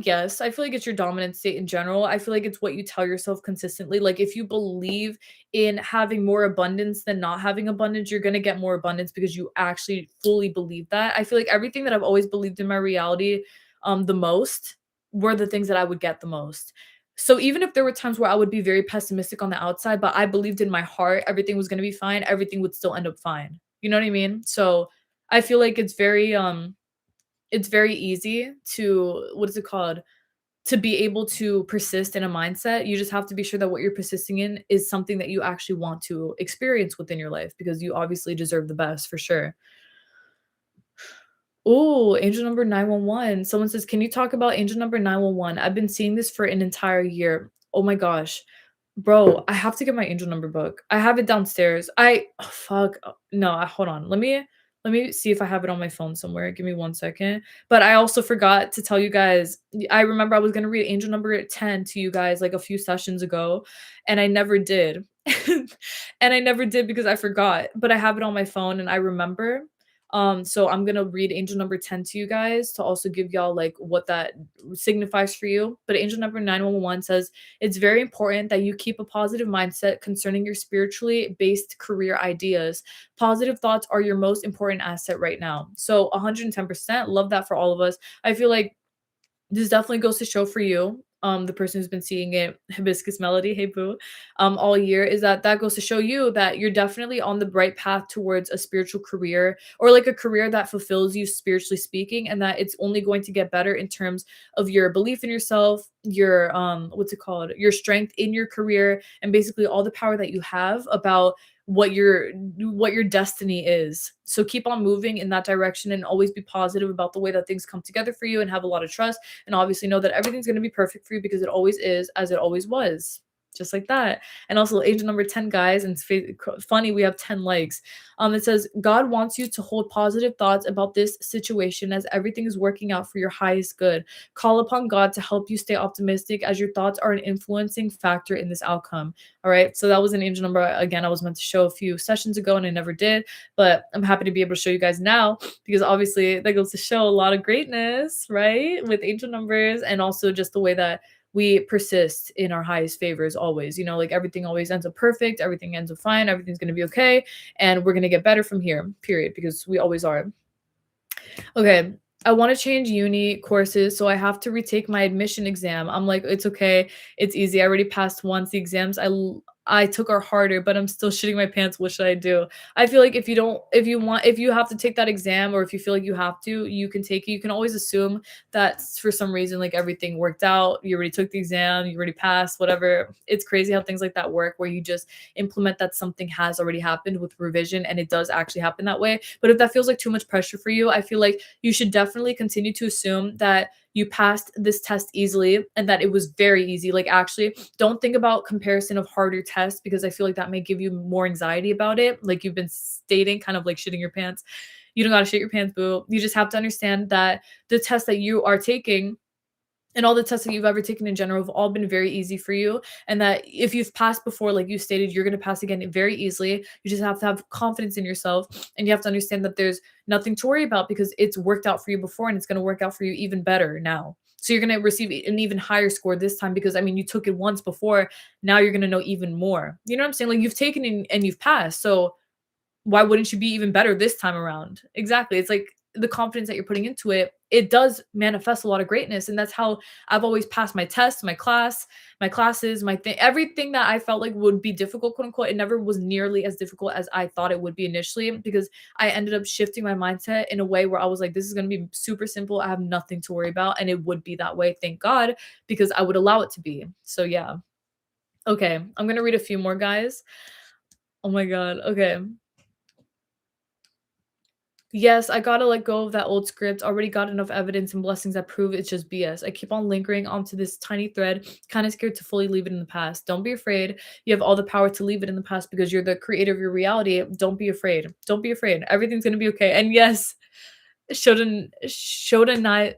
yes. I feel like it's your dominant state in general. I feel like it's what you tell yourself consistently. Like if you believe in having more abundance than not having abundance, you're going to get more abundance because you actually fully believe that. I feel like everything that I've always believed in my reality the most were the things that I would get the most. So even if there were times where I would be very pessimistic on the outside, but I believed in my heart everything was going to be fine, everything would still end up fine. You know what I mean? So I feel like it's very easy to what is it called? To be able to persist in a mindset. You just have to be sure that what you're persisting in is something that you actually want to experience within your life because you obviously deserve the best for sure. Oh, angel number 911. Someone says, "Can you talk about angel number 911? I've been seeing this for an entire year." Oh my gosh. Bro, I have to get my angel number book. I have it downstairs. Oh, fuck. No, hold on. Let me. Let me see if I have it on my phone somewhere. Give me 1 second. But I also forgot to tell you guys, I remember I was gonna read angel number 10 to you guys, like, a few sessions ago, and I never did. And I never did because I forgot, but I have it on my phone and I remember. So I'm gonna read angel number 10 to you guys to also give y'all, like, what that signifies for you. But angel number 911 says, "It's very important that you keep a positive mindset concerning your spiritually based career ideas. Positive thoughts are your most important asset right now." So 110%, love that for all of us. I feel like this definitely goes to show for you, the person who's been seeing it, Hibiscus Melody, hey boo, all year, is that that goes to show you that you're definitely on the right path towards a spiritual career, or like a career that fulfills you spiritually speaking, and that it's only going to get better in terms of your belief in yourself, your what's it called, your strength in your career, and basically all the power that you have about what your destiny is. So keep on moving in that direction and always be positive about the way that things come together for you, and have a lot of trust, and obviously know that everything's going to be perfect for you because it always is, as it always was. Just like that. And also angel number 10, guys, and it's funny we have 10 likes. It says, "God wants you to hold positive thoughts about this situation as everything is working out for your highest good. Call upon God to help you stay optimistic as your thoughts are an influencing factor in this outcome." All right. So that was an angel number. Again, I was meant to show a few sessions ago and I never did, but I'm happy to be able to show you guys now because obviously that goes to show a lot of greatness, right? With angel numbers, and also just the way that we persist in our highest favors always. Like, everything always ends up perfect, everything ends up fine, everything's going to be okay, and we're going to get better from here, period, because we always are. Okay. I want to change uni courses, so I have to retake my admission exam. I'm like, it's okay. It's easy. I already passed once. The exams I took are harder, but I'm still shitting my pants. What should I do? I feel like if you have to take that exam, or if you feel like you have to, you can take it. You can always assume that for some reason, like, everything worked out. You already took the exam, you already passed, whatever. It's crazy how things like that work, where you just implement that something has already happened with revision, and it does actually happen that way. But if that feels like too much pressure for you, I feel like you should definitely continue to assume that you passed this test easily and that it was very easy. Like, actually, don't think about comparison of harder tests, because I feel like that may give you more anxiety about it. Like you've been stating, kind of like shitting your pants. You don't gotta shit your pants, boo. You just have to understand that the test that you are taking, and all the tests that you've ever taken in general, have all been very easy for you, and that if you've passed before, like you stated, you're going to pass again very easily. You just have to have confidence in yourself, and you have to understand that there's nothing to worry about because it's worked out for you before, and it's going to work out for you even better now. So you're going to receive an even higher score this time because, I mean, you took it once before. Now you're going to know even more. You know what I'm saying? Like, you've taken it and you've passed. So why wouldn't you be even better this time around? Exactly. It's like the confidence that you're putting into it, it does manifest a lot of greatness. And that's how I've always passed my tests, my classes, my thing, everything that I felt like would be difficult, quote unquote. It never was nearly as difficult as I thought it would be initially, because I ended up shifting my mindset in a way where I was like, this is going to be super simple. I have nothing to worry about. And it would be that way. Thank God, because I would allow it to be. So yeah. Okay. I'm going to read a few more, guys. Oh my God. Okay. Yes, I gotta let go of that old script. Already got enough evidence and blessings that prove it's just BS. I keep on lingering onto this tiny thread, kind of scared to fully leave it in the past. Don't be afraid. You have all the power to leave it in the past because you're the creator of your reality. Don't be afraid. Don't be afraid. Everything's gonna be okay. And yes, Shodaniza.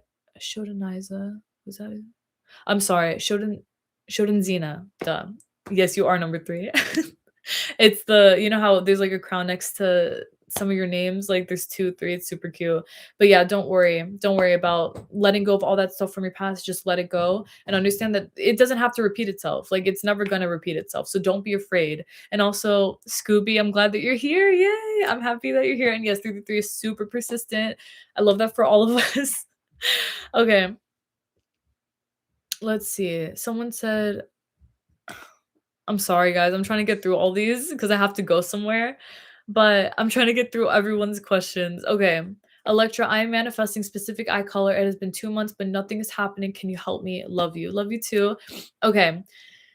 Was that it? I'm sorry. Shodanzina. Duh. Yes, you are number 3. It's you know how there's like a crown next to some of your names, like there's 2, 3, it's super cute. But yeah, don't worry. Don't worry about letting go of all that stuff from your past. Just let it go and understand that it doesn't have to repeat itself. Like, it's never gonna repeat itself. So don't be afraid. And also, Scooby, I'm glad that you're here. Yay! I'm happy that you're here. And yes, 333 is super persistent. I love that for all of us. Okay, let's see. Someone said, I'm sorry, guys. I'm trying to get through all these because I have to go somewhere, but I'm trying to get through everyone's questions. Okay. Electra, I am manifesting specific eye color. It has been 2 months, but nothing is happening. Can you help me? Love you. Love you too. Okay.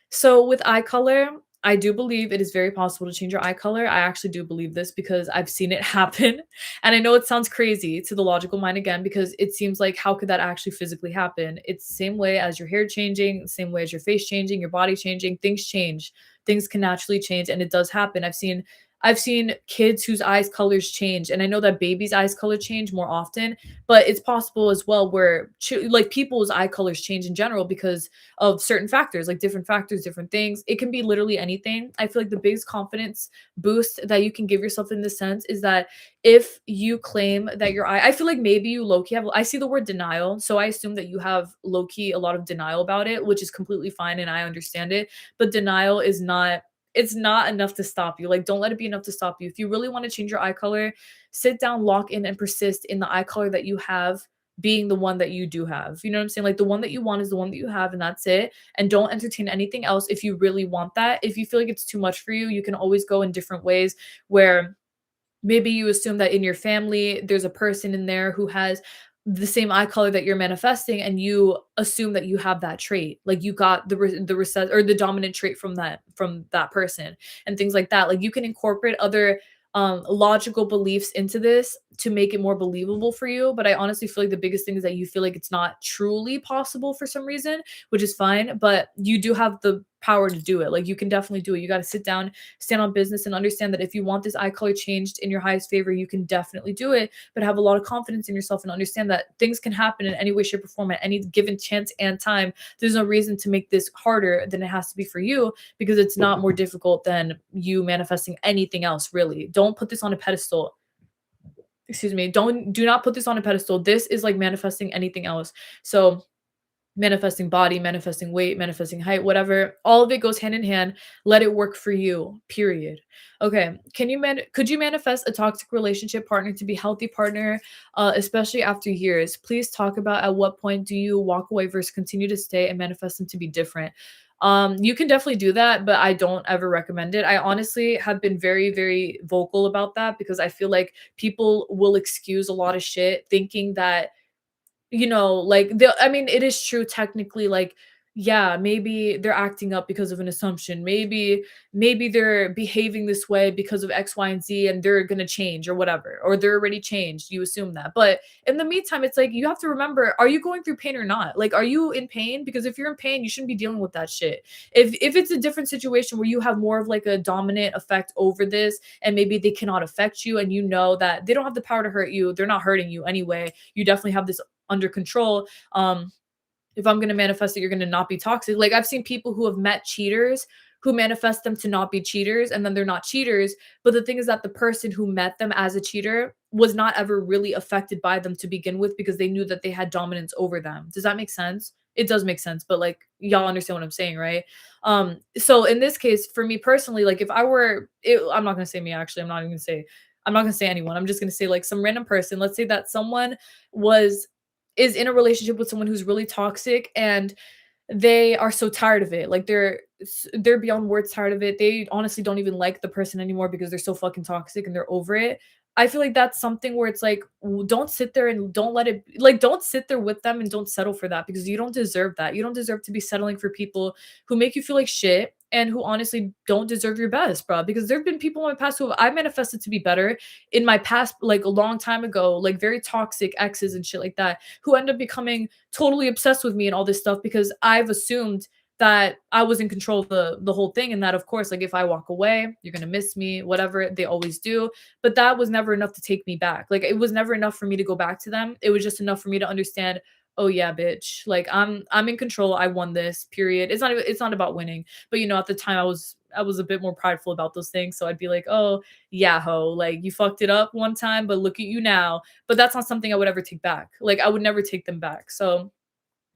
So with eye color, I do believe it is very possible to change your eye color. I actually do believe this because I've seen it happen. And I know it sounds crazy to the logical mind again, because it seems like, how could that actually physically happen? It's the same way as your hair changing, the same way as your face changing, your body changing, things change. Things can naturally change, and it does happen. I've seen I've seen kids whose eyes colors change, and I know that babies' eyes color change more often, but it's possible as well where like people's eye colors change in general because of certain factors, like different factors, different things. It can be literally anything. I feel like the biggest confidence boost that you can give yourself in this sense is that if you claim that your eye, I feel like maybe you low key have, I see the word denial. So I assume that you have low key a lot of denial about it, which is completely fine. And I understand it. But denial is not, it's not enough to stop you. Like, don't let it be enough to stop you. If you really want to change your eye color, sit down, lock in, and persist in the eye color that you have being the one that you do have. You know what I'm saying? Like, the one that you want is the one that you have, and that's it. And don't entertain anything else if you really want that. If you feel like it's too much for you, you can always go in different ways where maybe you assume that in your family there's a person in there who has the same eye color that you're manifesting, and you assume that you have that trait, like you got the recess or the dominant trait from that person and things like that. Like, you can incorporate other logical beliefs into this to make it more believable for you, but I honestly feel like the biggest thing is that you feel like it's not truly possible for some reason, which is fine, but you do have the power to do it. Like, you can definitely do it. You got to sit down, stand on business, and understand that if you want this eye color changed in your highest favor, you can definitely do it, but have a lot of confidence in yourself and understand that things can happen in any way, shape, or form at any given chance and time. There's no reason to make this harder than it has to be for you, because it's not more difficult than you manifesting anything else, really. Don't put this on a pedestal. Excuse me. Do not put this on a pedestal. This is like manifesting anything else. So, manifesting body, manifesting weight, manifesting height, whatever, all of it goes hand in hand. Let it work for you, period. Okay, could you manifest a toxic relationship partner to be healthy partner, especially after years? Please talk about at what point do you walk away versus continue to stay and manifest them to be different. You can definitely do that, but I don't ever recommend it. I honestly have been very, very vocal about that because I feel like people will excuse a lot of shit thinking that, like, I mean, it is true technically, like, yeah, maybe they're acting up because of an assumption. Maybe they're behaving this way because of X, Y, and Z, and they're gonna change or whatever, or they're already changed. You assume that. But in the meantime, it's like you have to remember, are you going through pain or not? Like, are you in pain? Because if you're in pain, you shouldn't be dealing with that shit. If it's a different situation where you have more of like a dominant effect over this, and maybe they cannot affect you, and you know that they don't have the power to hurt you, they're not hurting you anyway. You definitely have this under control. If I'm going to manifest that you're going to not be toxic, like I've seen people who have met cheaters who manifest them to not be cheaters, and then they're not cheaters. But the thing is that the person who met them as a cheater was not ever really affected by them to begin with, because they knew that they had dominance over them. Does that make sense? It does make sense, but like, y'all understand what I'm saying, right? So in this case, for me personally, like if I were I'm not going to say me, actually. I'm not going to say anyone. I'm just going to say like some random person. Let's say that someone was is in a relationship with someone who's really toxic, and they are so tired of it. Like they're beyond words tired of it. They honestly don't even like the person anymore because they're so fucking toxic and they're over it. I feel like that's something where it's like, don't sit there and don't let it, like, don't sit there with them and don't settle for that, because you don't deserve that. You don't deserve to be settling for people who make you feel like shit and who honestly don't deserve your best, bro. Because there have been people in my past who I manifested to be better in my past, like a long time ago, like very toxic exes and shit like that, who end up becoming totally obsessed with me and all this stuff because I've assumed that I was in control of the whole thing, and that of course, like if I walk away, you're gonna miss me, whatever they always do. But that was never enough to take me back. Like it was never enough for me to go back to them. It was just enough for me to understand, oh yeah, bitch, like I'm in control. I won this, period. It's not about winning. But at the time I was a bit more prideful about those things. So I'd be like, oh yeah, ho, like you fucked it up one time, but look at you now. But that's not something I would ever take back. Like I would never take them back. So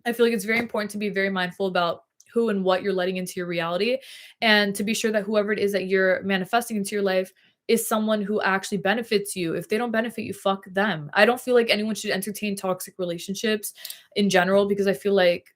I feel like it's very important to be very mindful about who and what you're letting into your reality, and to be sure that whoever it is that you're manifesting into your life is someone who actually benefits you. If they don't benefit you, fuck them. I don't feel like anyone should entertain toxic relationships in general, because I feel like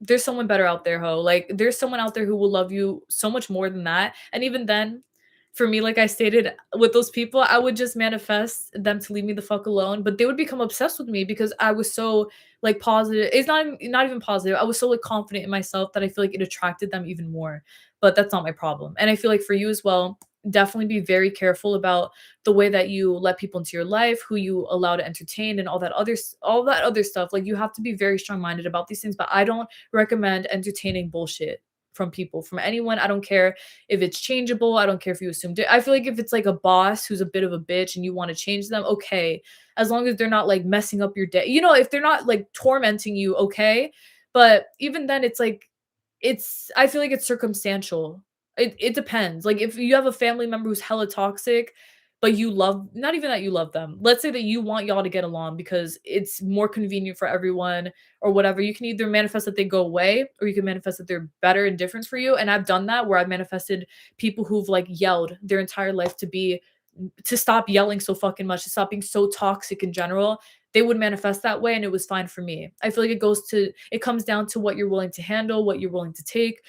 there's someone better out there, ho. Like there's someone out there who will love you so much more than that. And even then, for me, like I stated with those people, I would just manifest them to leave me the fuck alone. But they would become obsessed with me because I was so like positive. It's not even positive. I was so like confident in myself that I feel like it attracted them even more. But that's not my problem. And I feel like for you as well, definitely be very careful about the way that you let people into your life, who you allow to entertain, and all that other stuff. Like you have to be very strong minded about these things. But I don't recommend entertaining bullshit. from people, from anyone. I don't care if it's changeable. I don't care if you assume. I feel like if it's like a boss who's a bit of a bitch and you want to change them, okay, as long as they're not like messing up your day. You know, if they're not like tormenting you, okay. But even then, it's like I feel like it's circumstantial. It depends. Like if you have a family member who's hella toxic, but you love, not even that you love them. Let's say that you want y'all to get along because it's more convenient for everyone or whatever. You can either manifest that they go away or you can manifest that they're better and different for you. And I've done that where I've manifested people who've like yelled their entire life to stop yelling so fucking much, to stop being so toxic in general. They would manifest that way and it was fine for me. I feel like it comes down to what you're willing to handle, what you're willing to take,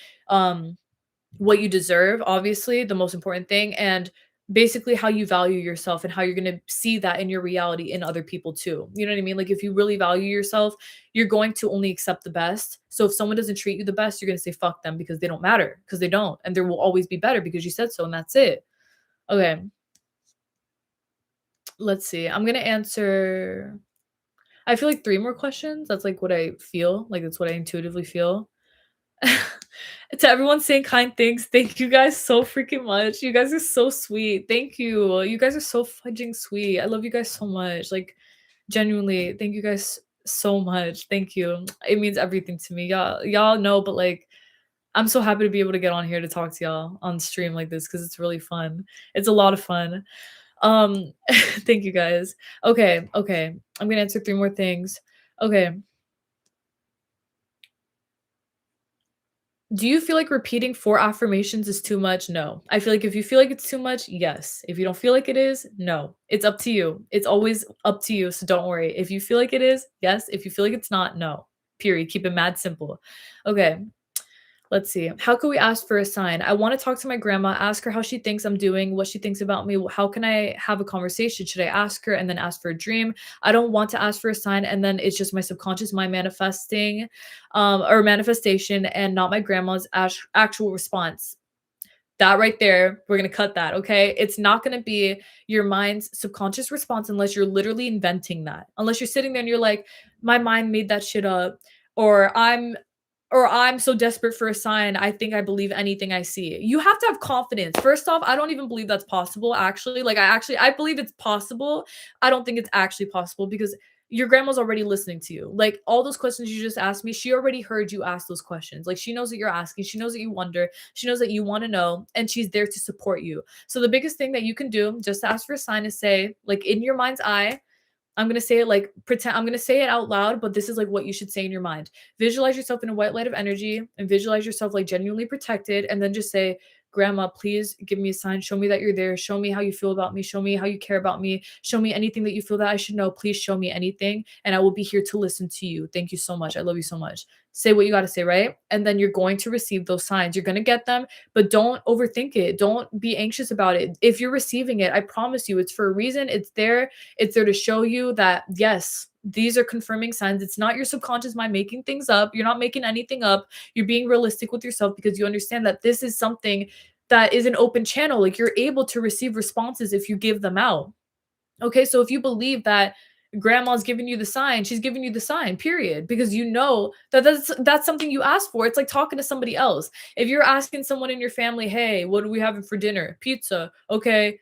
what you deserve, obviously, the most important thing, and basically how you value yourself and how you're going to see that in your reality in other people too. You know what I mean? Like if you really value yourself, you're going to only accept the best. So if someone doesn't treat you the best, you're going to say fuck them because they don't matter, because they don't. And there will always be better because you said so and that's it. Okay. Let's see. I'm going to answer, I feel like 3 more questions. That's like what I feel. Like that's what I intuitively feel. To everyone saying kind things, thank you guys so freaking much. You guys are so sweet. Thank you. You guys are so fudging sweet. I love you guys so much. Like genuinely, thank you guys so much. Thank you. It means everything to me. Y'all know, but like I'm so happy to be able to get on here to talk to y'all on stream like this because it's really fun. It's a lot of fun. Thank you guys. Okay. I'm gonna answer 3 more things. Okay. Do you feel like repeating 4 affirmations is too much? No. I feel like if you feel like it's too much, yes. If you don't feel like it is, no. It's up to you. It's always up to you, so don't worry. If you feel like it is, yes. If you feel like it's not, no. Period. Keep it mad simple. Okay. Let's see. How can we ask for a sign? I want to talk to my grandma, ask her how she thinks I'm doing, what she thinks about me. How can I have a conversation? Should I ask her and then ask for a dream? I don't want to ask for a sign and then it's just my subconscious mind manifesting or manifestation and not my grandma's actual response. That right there, we're going to cut that, okay? It's not going to be your mind's subconscious response unless you're literally inventing that. Unless you're sitting there and you're like, my mind made that shit up, or I'm so desperate for a sign, I think I believe anything I see. You have to have confidence. First off, I don't even believe that's possible, actually. Like, I believe it's possible. I don't think it's actually possible because your grandma's already listening to you. Like, all those questions you just asked me, she already heard you ask those questions. Like, she knows that you're asking. She knows that you wonder. She knows that you want to know, and she's there to support you. So the biggest thing that you can do just to ask for a sign is say, like, in your mind's eye, I'm gonna say it like pretend I'm gonna say it out loud, but this is like what you should say in your mind. Visualize yourself in a white light of energy and visualize yourself like genuinely protected, and then just say, Grandma, please give me a sign. Show me that you're there. Show me how you feel about me. Show me how you care about me. Show me anything that you feel that I should know. Please show me anything, and I will be here to listen to you. Thank you so much. I love you so much. Say what you got to say, right? And then you're going to receive those signs. You're going to get them, but don't overthink it. Don't be anxious about it. If you're receiving it, I promise you, it's for a reason. It's there to show you that, yes, these are confirming signs. It's not your subconscious mind making things up. You're not making anything up. You're being realistic with yourself because you understand that this is something that is an open channel. Like you're able to receive responses if you give them out. Okay, so if you believe that grandma's giving you the sign, she's giving you the sign, period, because you know that that's something you asked for. It's like talking to somebody else. If you're asking someone in your family, hey, what are we having for dinner? Pizza. Okay,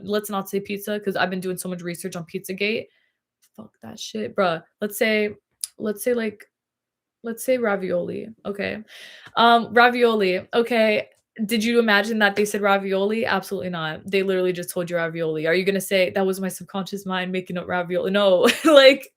let's not say pizza because I've been doing so much research on Pizzagate. Fuck that shit, bruh. Let's say ravioli. Okay. Ravioli. Okay. Did you imagine that they said ravioli? Absolutely not. They literally just told you ravioli. Are you going to say that was my subconscious mind making up ravioli? No. Like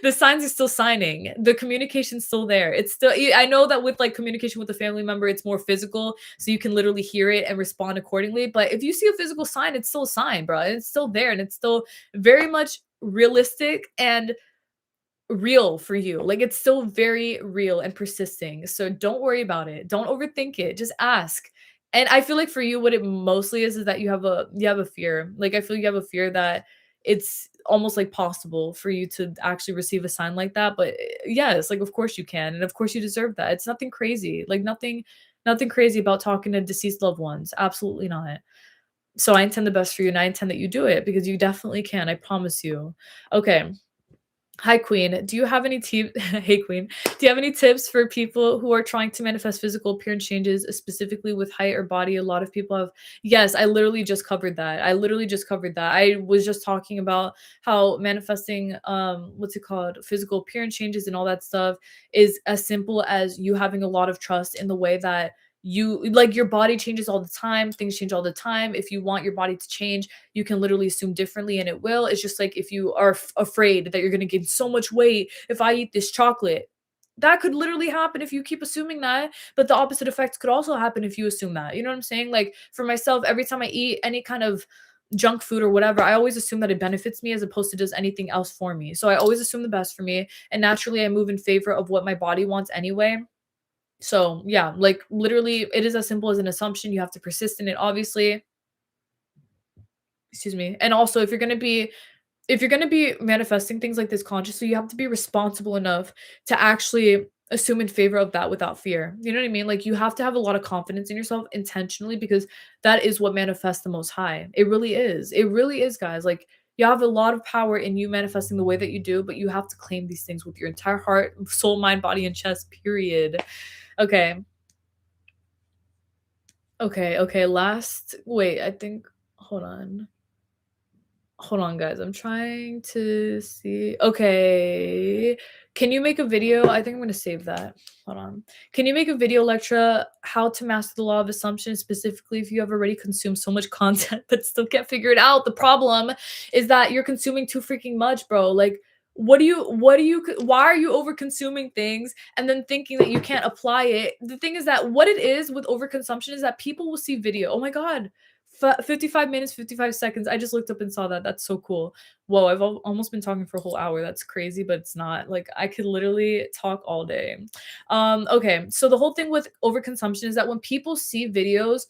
the signs are still signing. The communication's still there. It's still, I know that with like communication with a family member, it's more physical. So you can literally hear it and respond accordingly. But if you see a physical sign, it's still a sign, bro. It's still there and it's still very much realistic and real for you. Like it's still very real and persisting. So don't worry about it. Don't overthink it. Just ask. And I feel like for you, what it mostly is that you have a fear. Like I feel you have a fear that it's almost like possible for you to actually receive a sign like that. But yes, like of course you can, and of course you deserve that. It's nothing crazy. Like nothing crazy about talking to deceased loved ones. Absolutely not. So I intend the best for you, and I intend that you do it because you definitely can. I promise you. Okay. Hi, Queen. Do you have any tips? Hey, Queen. Do you have any tips for people who are trying to manifest physical appearance changes, specifically with height or body? A lot of people have. Yes, I literally just covered that. I literally just covered that. I was just talking about how manifesting, what's it called, physical appearance changes and all that stuff is as simple as you having a lot of trust in the way that you like your body changes all the time. Things change all the time. If you want your body to change, you can literally assume differently and it will. It's just like if you are afraid that you're going to gain so much weight if I eat this chocolate. That could literally happen if you keep assuming that, but the opposite effect could also happen if you assume that. You know what I'm saying? Like for myself, every time I eat any kind of junk food or whatever, I always assume that it benefits me as opposed to does anything else for me. So I always assume the best for me, and naturally I move in favor of what my body wants anyway. So, yeah, like literally it is as simple as an assumption. You have to persist in it, obviously. Excuse me. And also if you're going to be manifesting things like this consciously, you have to be responsible enough to actually assume in favor of that without fear. You know what I mean? Like you have to have a lot of confidence in yourself intentionally, because that is what manifests the most high. It really is. It really is, guys. Like you have a lot of power in you manifesting the way that you do, but you have to claim these things with your entire heart, soul, mind, body, and chest, period. Okay. Okay. Last, wait, I think, hold on. Hold on, guys. I'm trying to see. Okay. Can you make a video? I think I'm going to save that. Hold on. Can you make a video lecture how to master the law of assumption, specifically if you have already consumed so much content but still can't figure it out? The problem is that you're consuming too freaking much, bro. Like, why are you over consuming things and then thinking that you can't apply it? The thing is that what it is with overconsumption is that people will see video. Oh my God. 55 minutes, 55 seconds. I just looked up and saw that. That's so cool. Whoa, I've almost been talking for a whole hour. That's crazy, but it's not. Like I could literally talk all day. Okay. So the whole thing with overconsumption is that when people see videos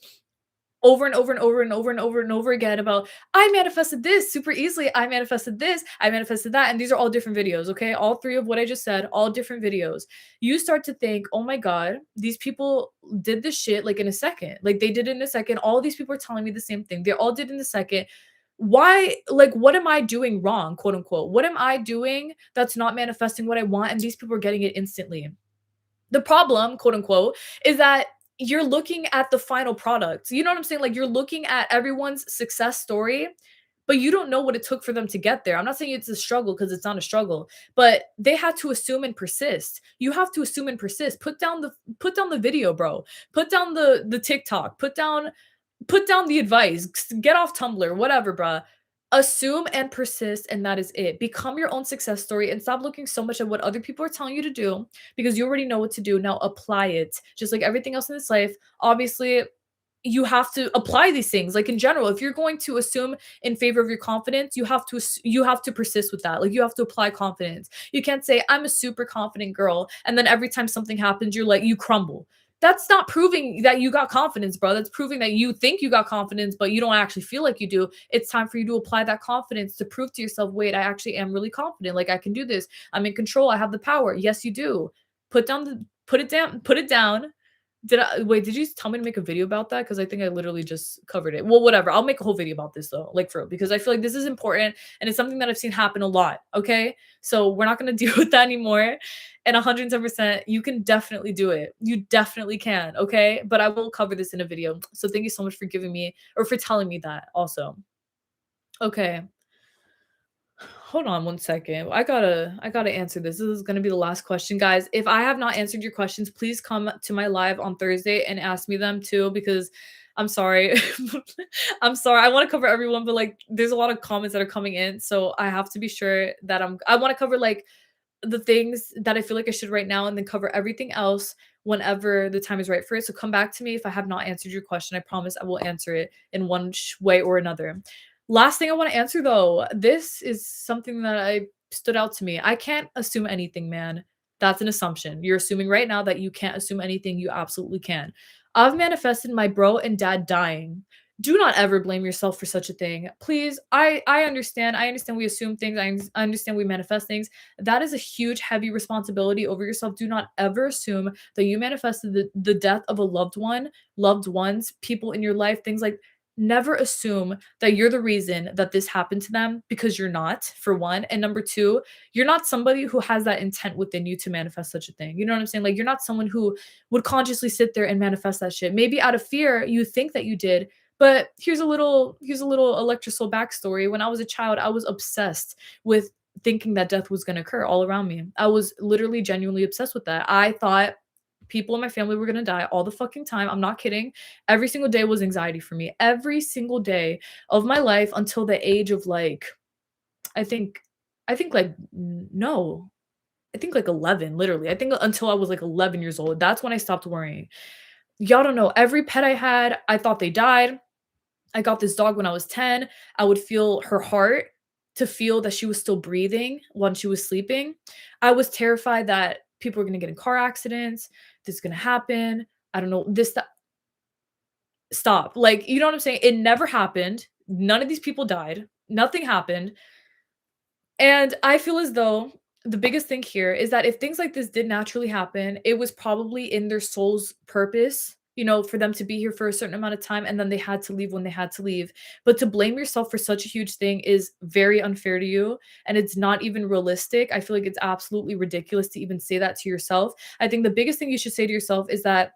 over and over and over and over and over and over again about I manifested this super easily, I manifested this, I manifested that, and these are all different videos, okay? All three of what I just said, all different videos. You start to think, "Oh my god, these people did this shit like in a second. Like they did it in a second. All these people are telling me the same thing. They all did in a second. Why, like what am I doing wrong, quote unquote? What am I doing that's not manifesting what I want and these people are getting it instantly?" The problem, quote unquote, is that you're looking at the final product. You know what I'm saying? Like you're looking at everyone's success story, but you don't know what it took for them to get there. I'm not saying it's a struggle because it's not a struggle, but they had to assume and persist. You have to assume and persist. Put down the video, bro. Put down the TikTok. Put down the advice. Get off Tumblr, whatever, bruh. Assume and persist, and that is it. Become your own success story and stop looking so much at what other people are telling you to do, because you already know what to do. Now apply it. Just like everything else in this life, obviously, you have to apply these things. Like in general, if you're going to assume in favor of your confidence, you have to persist with that. Like you have to apply confidence. You can't say I'm a super confident girl and then every time something happens you're like you crumble. That's not proving that you got confidence, bro. That's proving that you think you got confidence but you don't actually feel like you do. It's time for you to apply that confidence to prove to yourself, wait, I actually am really confident. Like I can do this. I'm in control. I have the power. Yes, you do. Put it down. Did you tell me to make a video about that? Because I think I literally just covered it. Well, whatever. I'll make a whole video about this though, like for real, because I feel like this is important and it's something that I've seen happen a lot. Okay. So we're not gonna deal with that anymore. And 110%, you can definitely do it. You definitely can. Okay. But I will cover this in a video. So thank you so much for giving me or for telling me that also. Okay. Hold on one second. I gotta answer this. This is gonna be the last question, guys. If I have not answered your questions, please come to my live on Thursday and ask me them too, because I'm sorry. I'm sorry. I want to cover everyone, but like there's a lot of comments that are coming in. So I have to be sure that I want to cover like the things that I feel like I should right now and then cover everything else whenever the time is right for it. So come back to me if I have not answered your question. I promise I will answer it in one way or another. Last thing I want to answer though, this is something that I stood out to me. I can't assume anything, man. That's an assumption. You're assuming right now that you can't assume anything. You absolutely can. I've manifested my bro and dad dying. Do not ever blame yourself for such a thing. Please, I understand. I understand we assume things. I understand we manifest things. That is a huge, heavy responsibility over yourself. Do not ever assume that you manifested the death of a loved one, loved ones, people in your life, things like never assume that you're the reason that this happened to them, because you're not, for one. And number two, you're not somebody who has that intent within you to manifest such a thing. You know what I'm saying? Like, you're not someone who would consciously sit there and manifest that shit. Maybe out of fear, you think that you did. But here's a little electrosoul backstory. When I was a child, I was obsessed with thinking that death was going to occur all around me. I was literally genuinely obsessed with that. I thought people in my family were going to die all the fucking time. I'm not kidding. Every single day was anxiety for me. Every single day of my life until the age of like, I think I think like no, I think like 11, literally. I think until I was like 11 years old. That's when I stopped worrying. Y'all don't know. Every pet I had, I thought they died. I got this dog when I was 10. I would feel her heart to feel that she was still breathing when she was sleeping. I was terrified that people were going to get in car accidents. This is going to happen. I don't know. This, that. Stop. Like, you know what I'm saying? It never happened. None of these people died. Nothing happened. And I feel as though the biggest thing here is that if things like this did naturally happen, it was probably in their soul's purpose, for them to be here for a certain amount of time, and then they had to leave when they had to leave. But to blame yourself for such a huge thing is very unfair to you, and it's not even realistic. I feel like it's absolutely ridiculous to even say that to yourself. I think the biggest thing you should say to yourself is that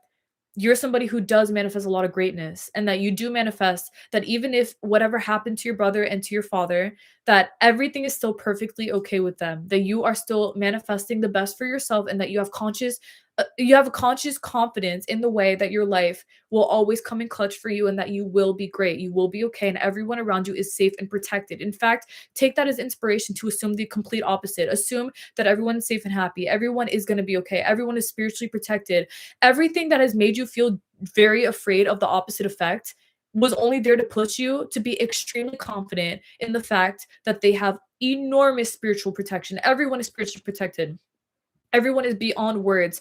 you're somebody who does manifest a lot of greatness, and that you do manifest that even if whatever happened to your brother and to your father, that everything is still perfectly okay with them, that you are still manifesting the best for yourself, and that you have a conscious confidence in the way that your life will always come in clutch for you, and that you will be great, you will be okay, and everyone around you is safe and protected. In fact, take that as inspiration to assume the complete opposite. Assume that everyone is safe and happy, everyone is going to be okay, everyone is spiritually protected. Everything that has made you feel very afraid of the opposite effect was only there to push you to be extremely confident in the fact that they have enormous spiritual protection. Everyone is spiritually protected. Everyone is beyond words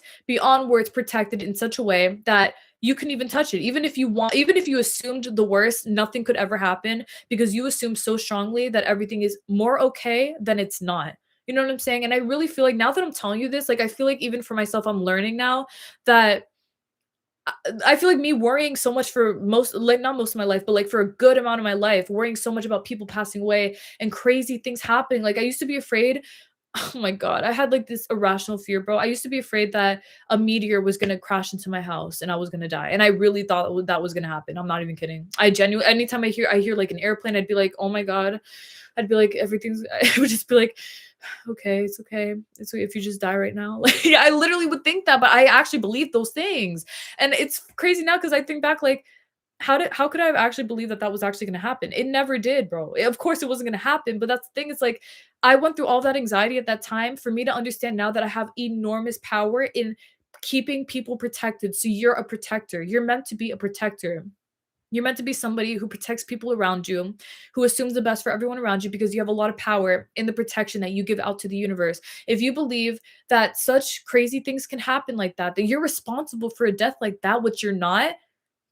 protected in such a way that you can even touch it. Even if you assumed the worst, nothing could ever happen because you assume so strongly that everything is more okay than it's not. You know what I'm saying? And I really feel like now that I'm telling you this, like I feel like even for myself, I'm learning now that I feel like me worrying so much for most, like not most of my life, but like for a good amount of my life, worrying so much about people passing away and crazy things happening. Like I used to be afraid. Oh my God. I had like this irrational fear, bro. I used to be afraid that a meteor was going to crash into my house and I was going to die. And I really thought that was going to happen. I'm not even kidding. I genuinely, anytime I hear like an airplane, I'd be like, oh my God. I'd be like, everything's, I would just be like, okay, it's okay. It's okay if you just die right now. Like, I literally would think that, but I actually believe those things. And it's crazy now because I think back, like, how could I have actually believed that that was actually going to happen? It never did, bro. Of course, it wasn't going to happen. But that's the thing. It's like I went through all that anxiety at that time for me to understand now that I have enormous power in keeping people protected. So you're a protector. You're meant to be a protector. You're meant to be somebody who protects people around you, who assumes the best for everyone around you because you have a lot of power in the protection that you give out to the universe. If you believe that such crazy things can happen like that, that you're responsible for a death like that, which you're not,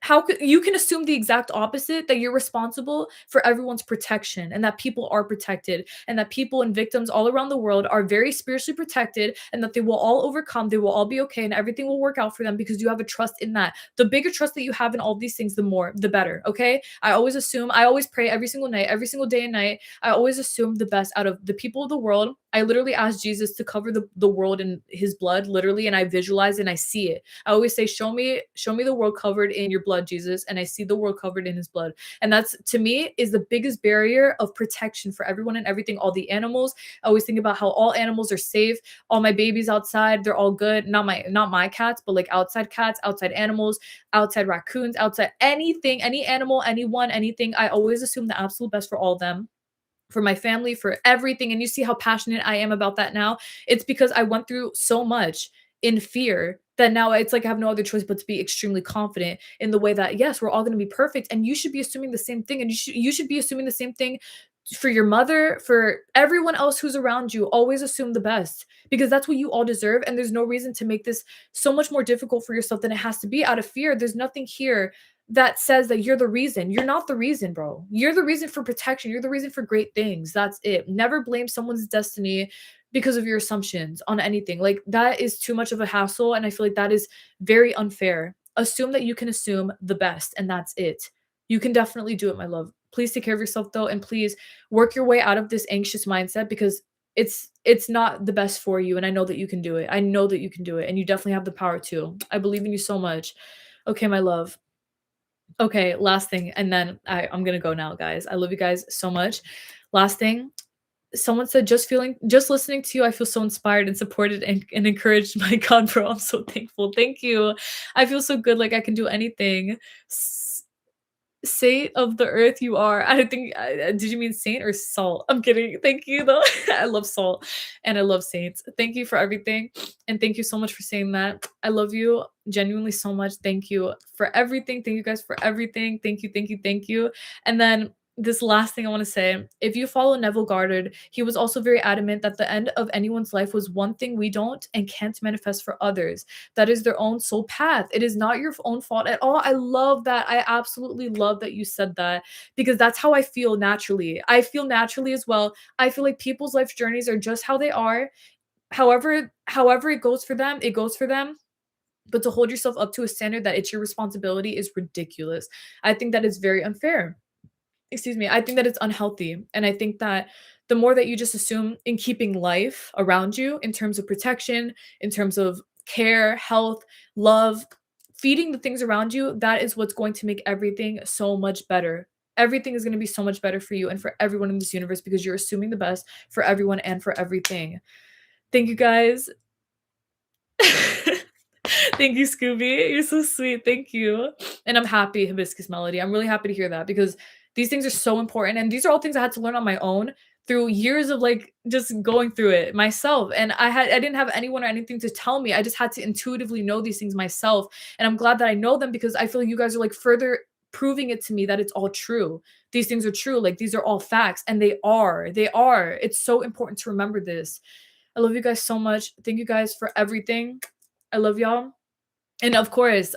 how could you can assume the exact opposite, that you're responsible for everyone's protection and that people are protected and that people and victims all around the world are very spiritually protected and that they will all overcome, they will all be okay, and everything will work out for them because you have a trust in that. The bigger trust that you have in all these things, the better. Okay, I always pray every single night, every single day and night. I always assume the best out of the people of the world. I literally ask Jesus to cover the world in his blood, literally, and I visualize and I see it. I always say, show me the world covered in your blood, Jesus. And I see the world covered in his blood. And that's, to me, is the biggest barrier of protection for everyone and everything. All the animals. I always think about how all animals are safe. All my babies outside, they're all good. Not my cats, but like outside cats, outside animals, outside raccoons, outside anything, any animal, anyone, anything. I always assume the absolute best for all of them, for my family, for everything. And you see how passionate I am about that now. It's because I went through so much in fear that now it's like I have no other choice but to be extremely confident in the way that, yes, we're all going to be perfect. And you should be assuming the same thing. And you should be assuming the same thing for your mother, for everyone else who's around you. Always assume the best because that's what you all deserve. And there's no reason to make this so much more difficult for yourself than it has to be out of fear. There's nothing here that says that you're the reason. You're not the reason, bro. You're the reason for protection. You're the reason for great things. That's it. Never blame someone's destiny because of your assumptions on anything. Like that is too much of a hassle. And I feel like that is very unfair. Assume that you can assume the best and that's it. You can definitely do it, my love. Please take care of yourself though, and please work your way out of this anxious mindset because it's not the best for you, and I know that you can do it. I know that you can do it, and you definitely have the power to. I believe in you so much. Okay, my love. Okay, last thing, and then I'm gonna go now, guys. I love you guys so much. Last thing, someone said, just listening to you, I feel so inspired and supported and encouraged by God, bro. I'm so thankful. Thank you. I feel so good, like I can do anything. Saint of the earth you are. I don't think did you mean saint or salt? I'm kidding. Thank you though. I love salt and I love saints. Thank you for everything. And thank you so much for saying that. I love you genuinely so much. Thank you for everything. Thank you guys for everything. Thank you, thank you, thank you. And then this last thing I want to say, if you follow Neville Goddard, he was also very adamant that the end of anyone's life was one thing we don't and can't manifest for others. That is their own soul path. It is not your own fault at all. I love that. I absolutely love that you said that because that's how I feel naturally. I feel naturally as well. I feel like people's life journeys are just how they are. However it goes for them, it goes for them. But to hold yourself up to a standard that it's your responsibility is ridiculous. I think that is very unfair. Excuse me. I think that it's unhealthy. And I think that the more that you just assume in keeping life around you in terms of protection, in terms of care, health, love, feeding the things around you, that is what's going to make everything so much better. Everything is going to be so much better for you and for everyone in this universe because you're assuming the best for everyone and for everything. Thank you guys. Thank you, Scooby. You're so sweet. Thank you. And I'm happy, Hibiscus Melody. I'm really happy to hear that because these things are so important. And these are all things I had to learn on my own through years of like just going through it myself. And I didn't have anyone or anything to tell me. I just had to intuitively know these things myself. And I'm glad that I know them because I feel like you guys are like further proving it to me that it's all true. These things are true. Like these are all facts. And they are. They are. It's so important to remember this. I love you guys so much. Thank you guys for everything. I love y'all. And of course,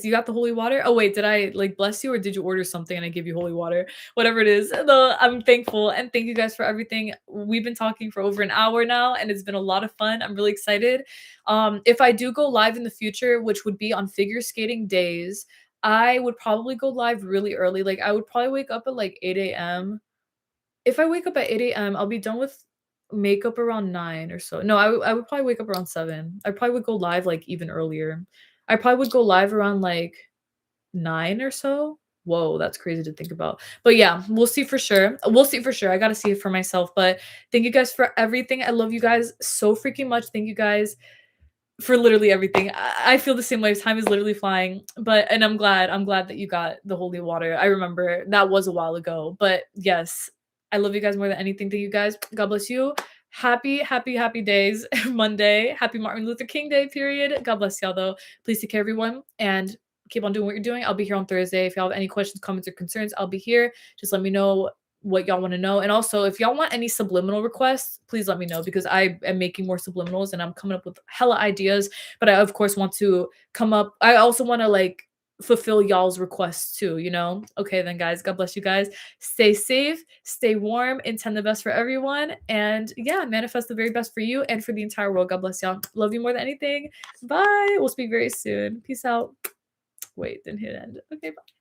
you got the holy water. Oh wait, did I like bless you or did you order something and I give you holy water? Whatever it is. No, I'm thankful and thank you guys for everything. We've been talking for over an hour now and it's been a lot of fun. I'm really excited. If I do go live in the future, which would be on figure skating days, I would probably go live really early. Like I would probably wake up at like 8 a.m. If I wake up at 8 a.m., I'll be done with makeup around 9 or so. No, I would probably wake up around 7. I probably would go live, like, even earlier. I probably would go live around, like, 9 or so. Whoa, that's crazy to think about. But, yeah, we'll see for sure. We'll see for sure. I gotta see it for myself, but thank you guys for everything. I love you guys so freaking much. Thank you guys for literally everything. I feel the same way. Time is literally flying. But and I'm glad that you got the holy water. I remember that was a while ago. But yes, I love you guys more than anything. Thank you guys. God bless you. Happy, happy, happy days. Monday. Happy Martin Luther King Day, period. God bless y'all though. Please take care, everyone. And keep on doing what you're doing. I'll be here on Thursday. If y'all have any questions, comments, or concerns, I'll be here. Just let me know what y'all want to know. And also, if y'all want any subliminal requests, please let me know because I am making more subliminals and I'm coming up with hella ideas. But I, of course, want to come up. I also want to like fulfill y'all's requests too, you know? Okay, then, guys, God bless you guys. Stay safe, stay warm, intend the best for everyone. And yeah, manifest the very best for you and for the entire world. God bless y'all. Love you more than anything. Bye. We'll speak very soon. Peace out. Wait, didn't hit end. Okay, bye.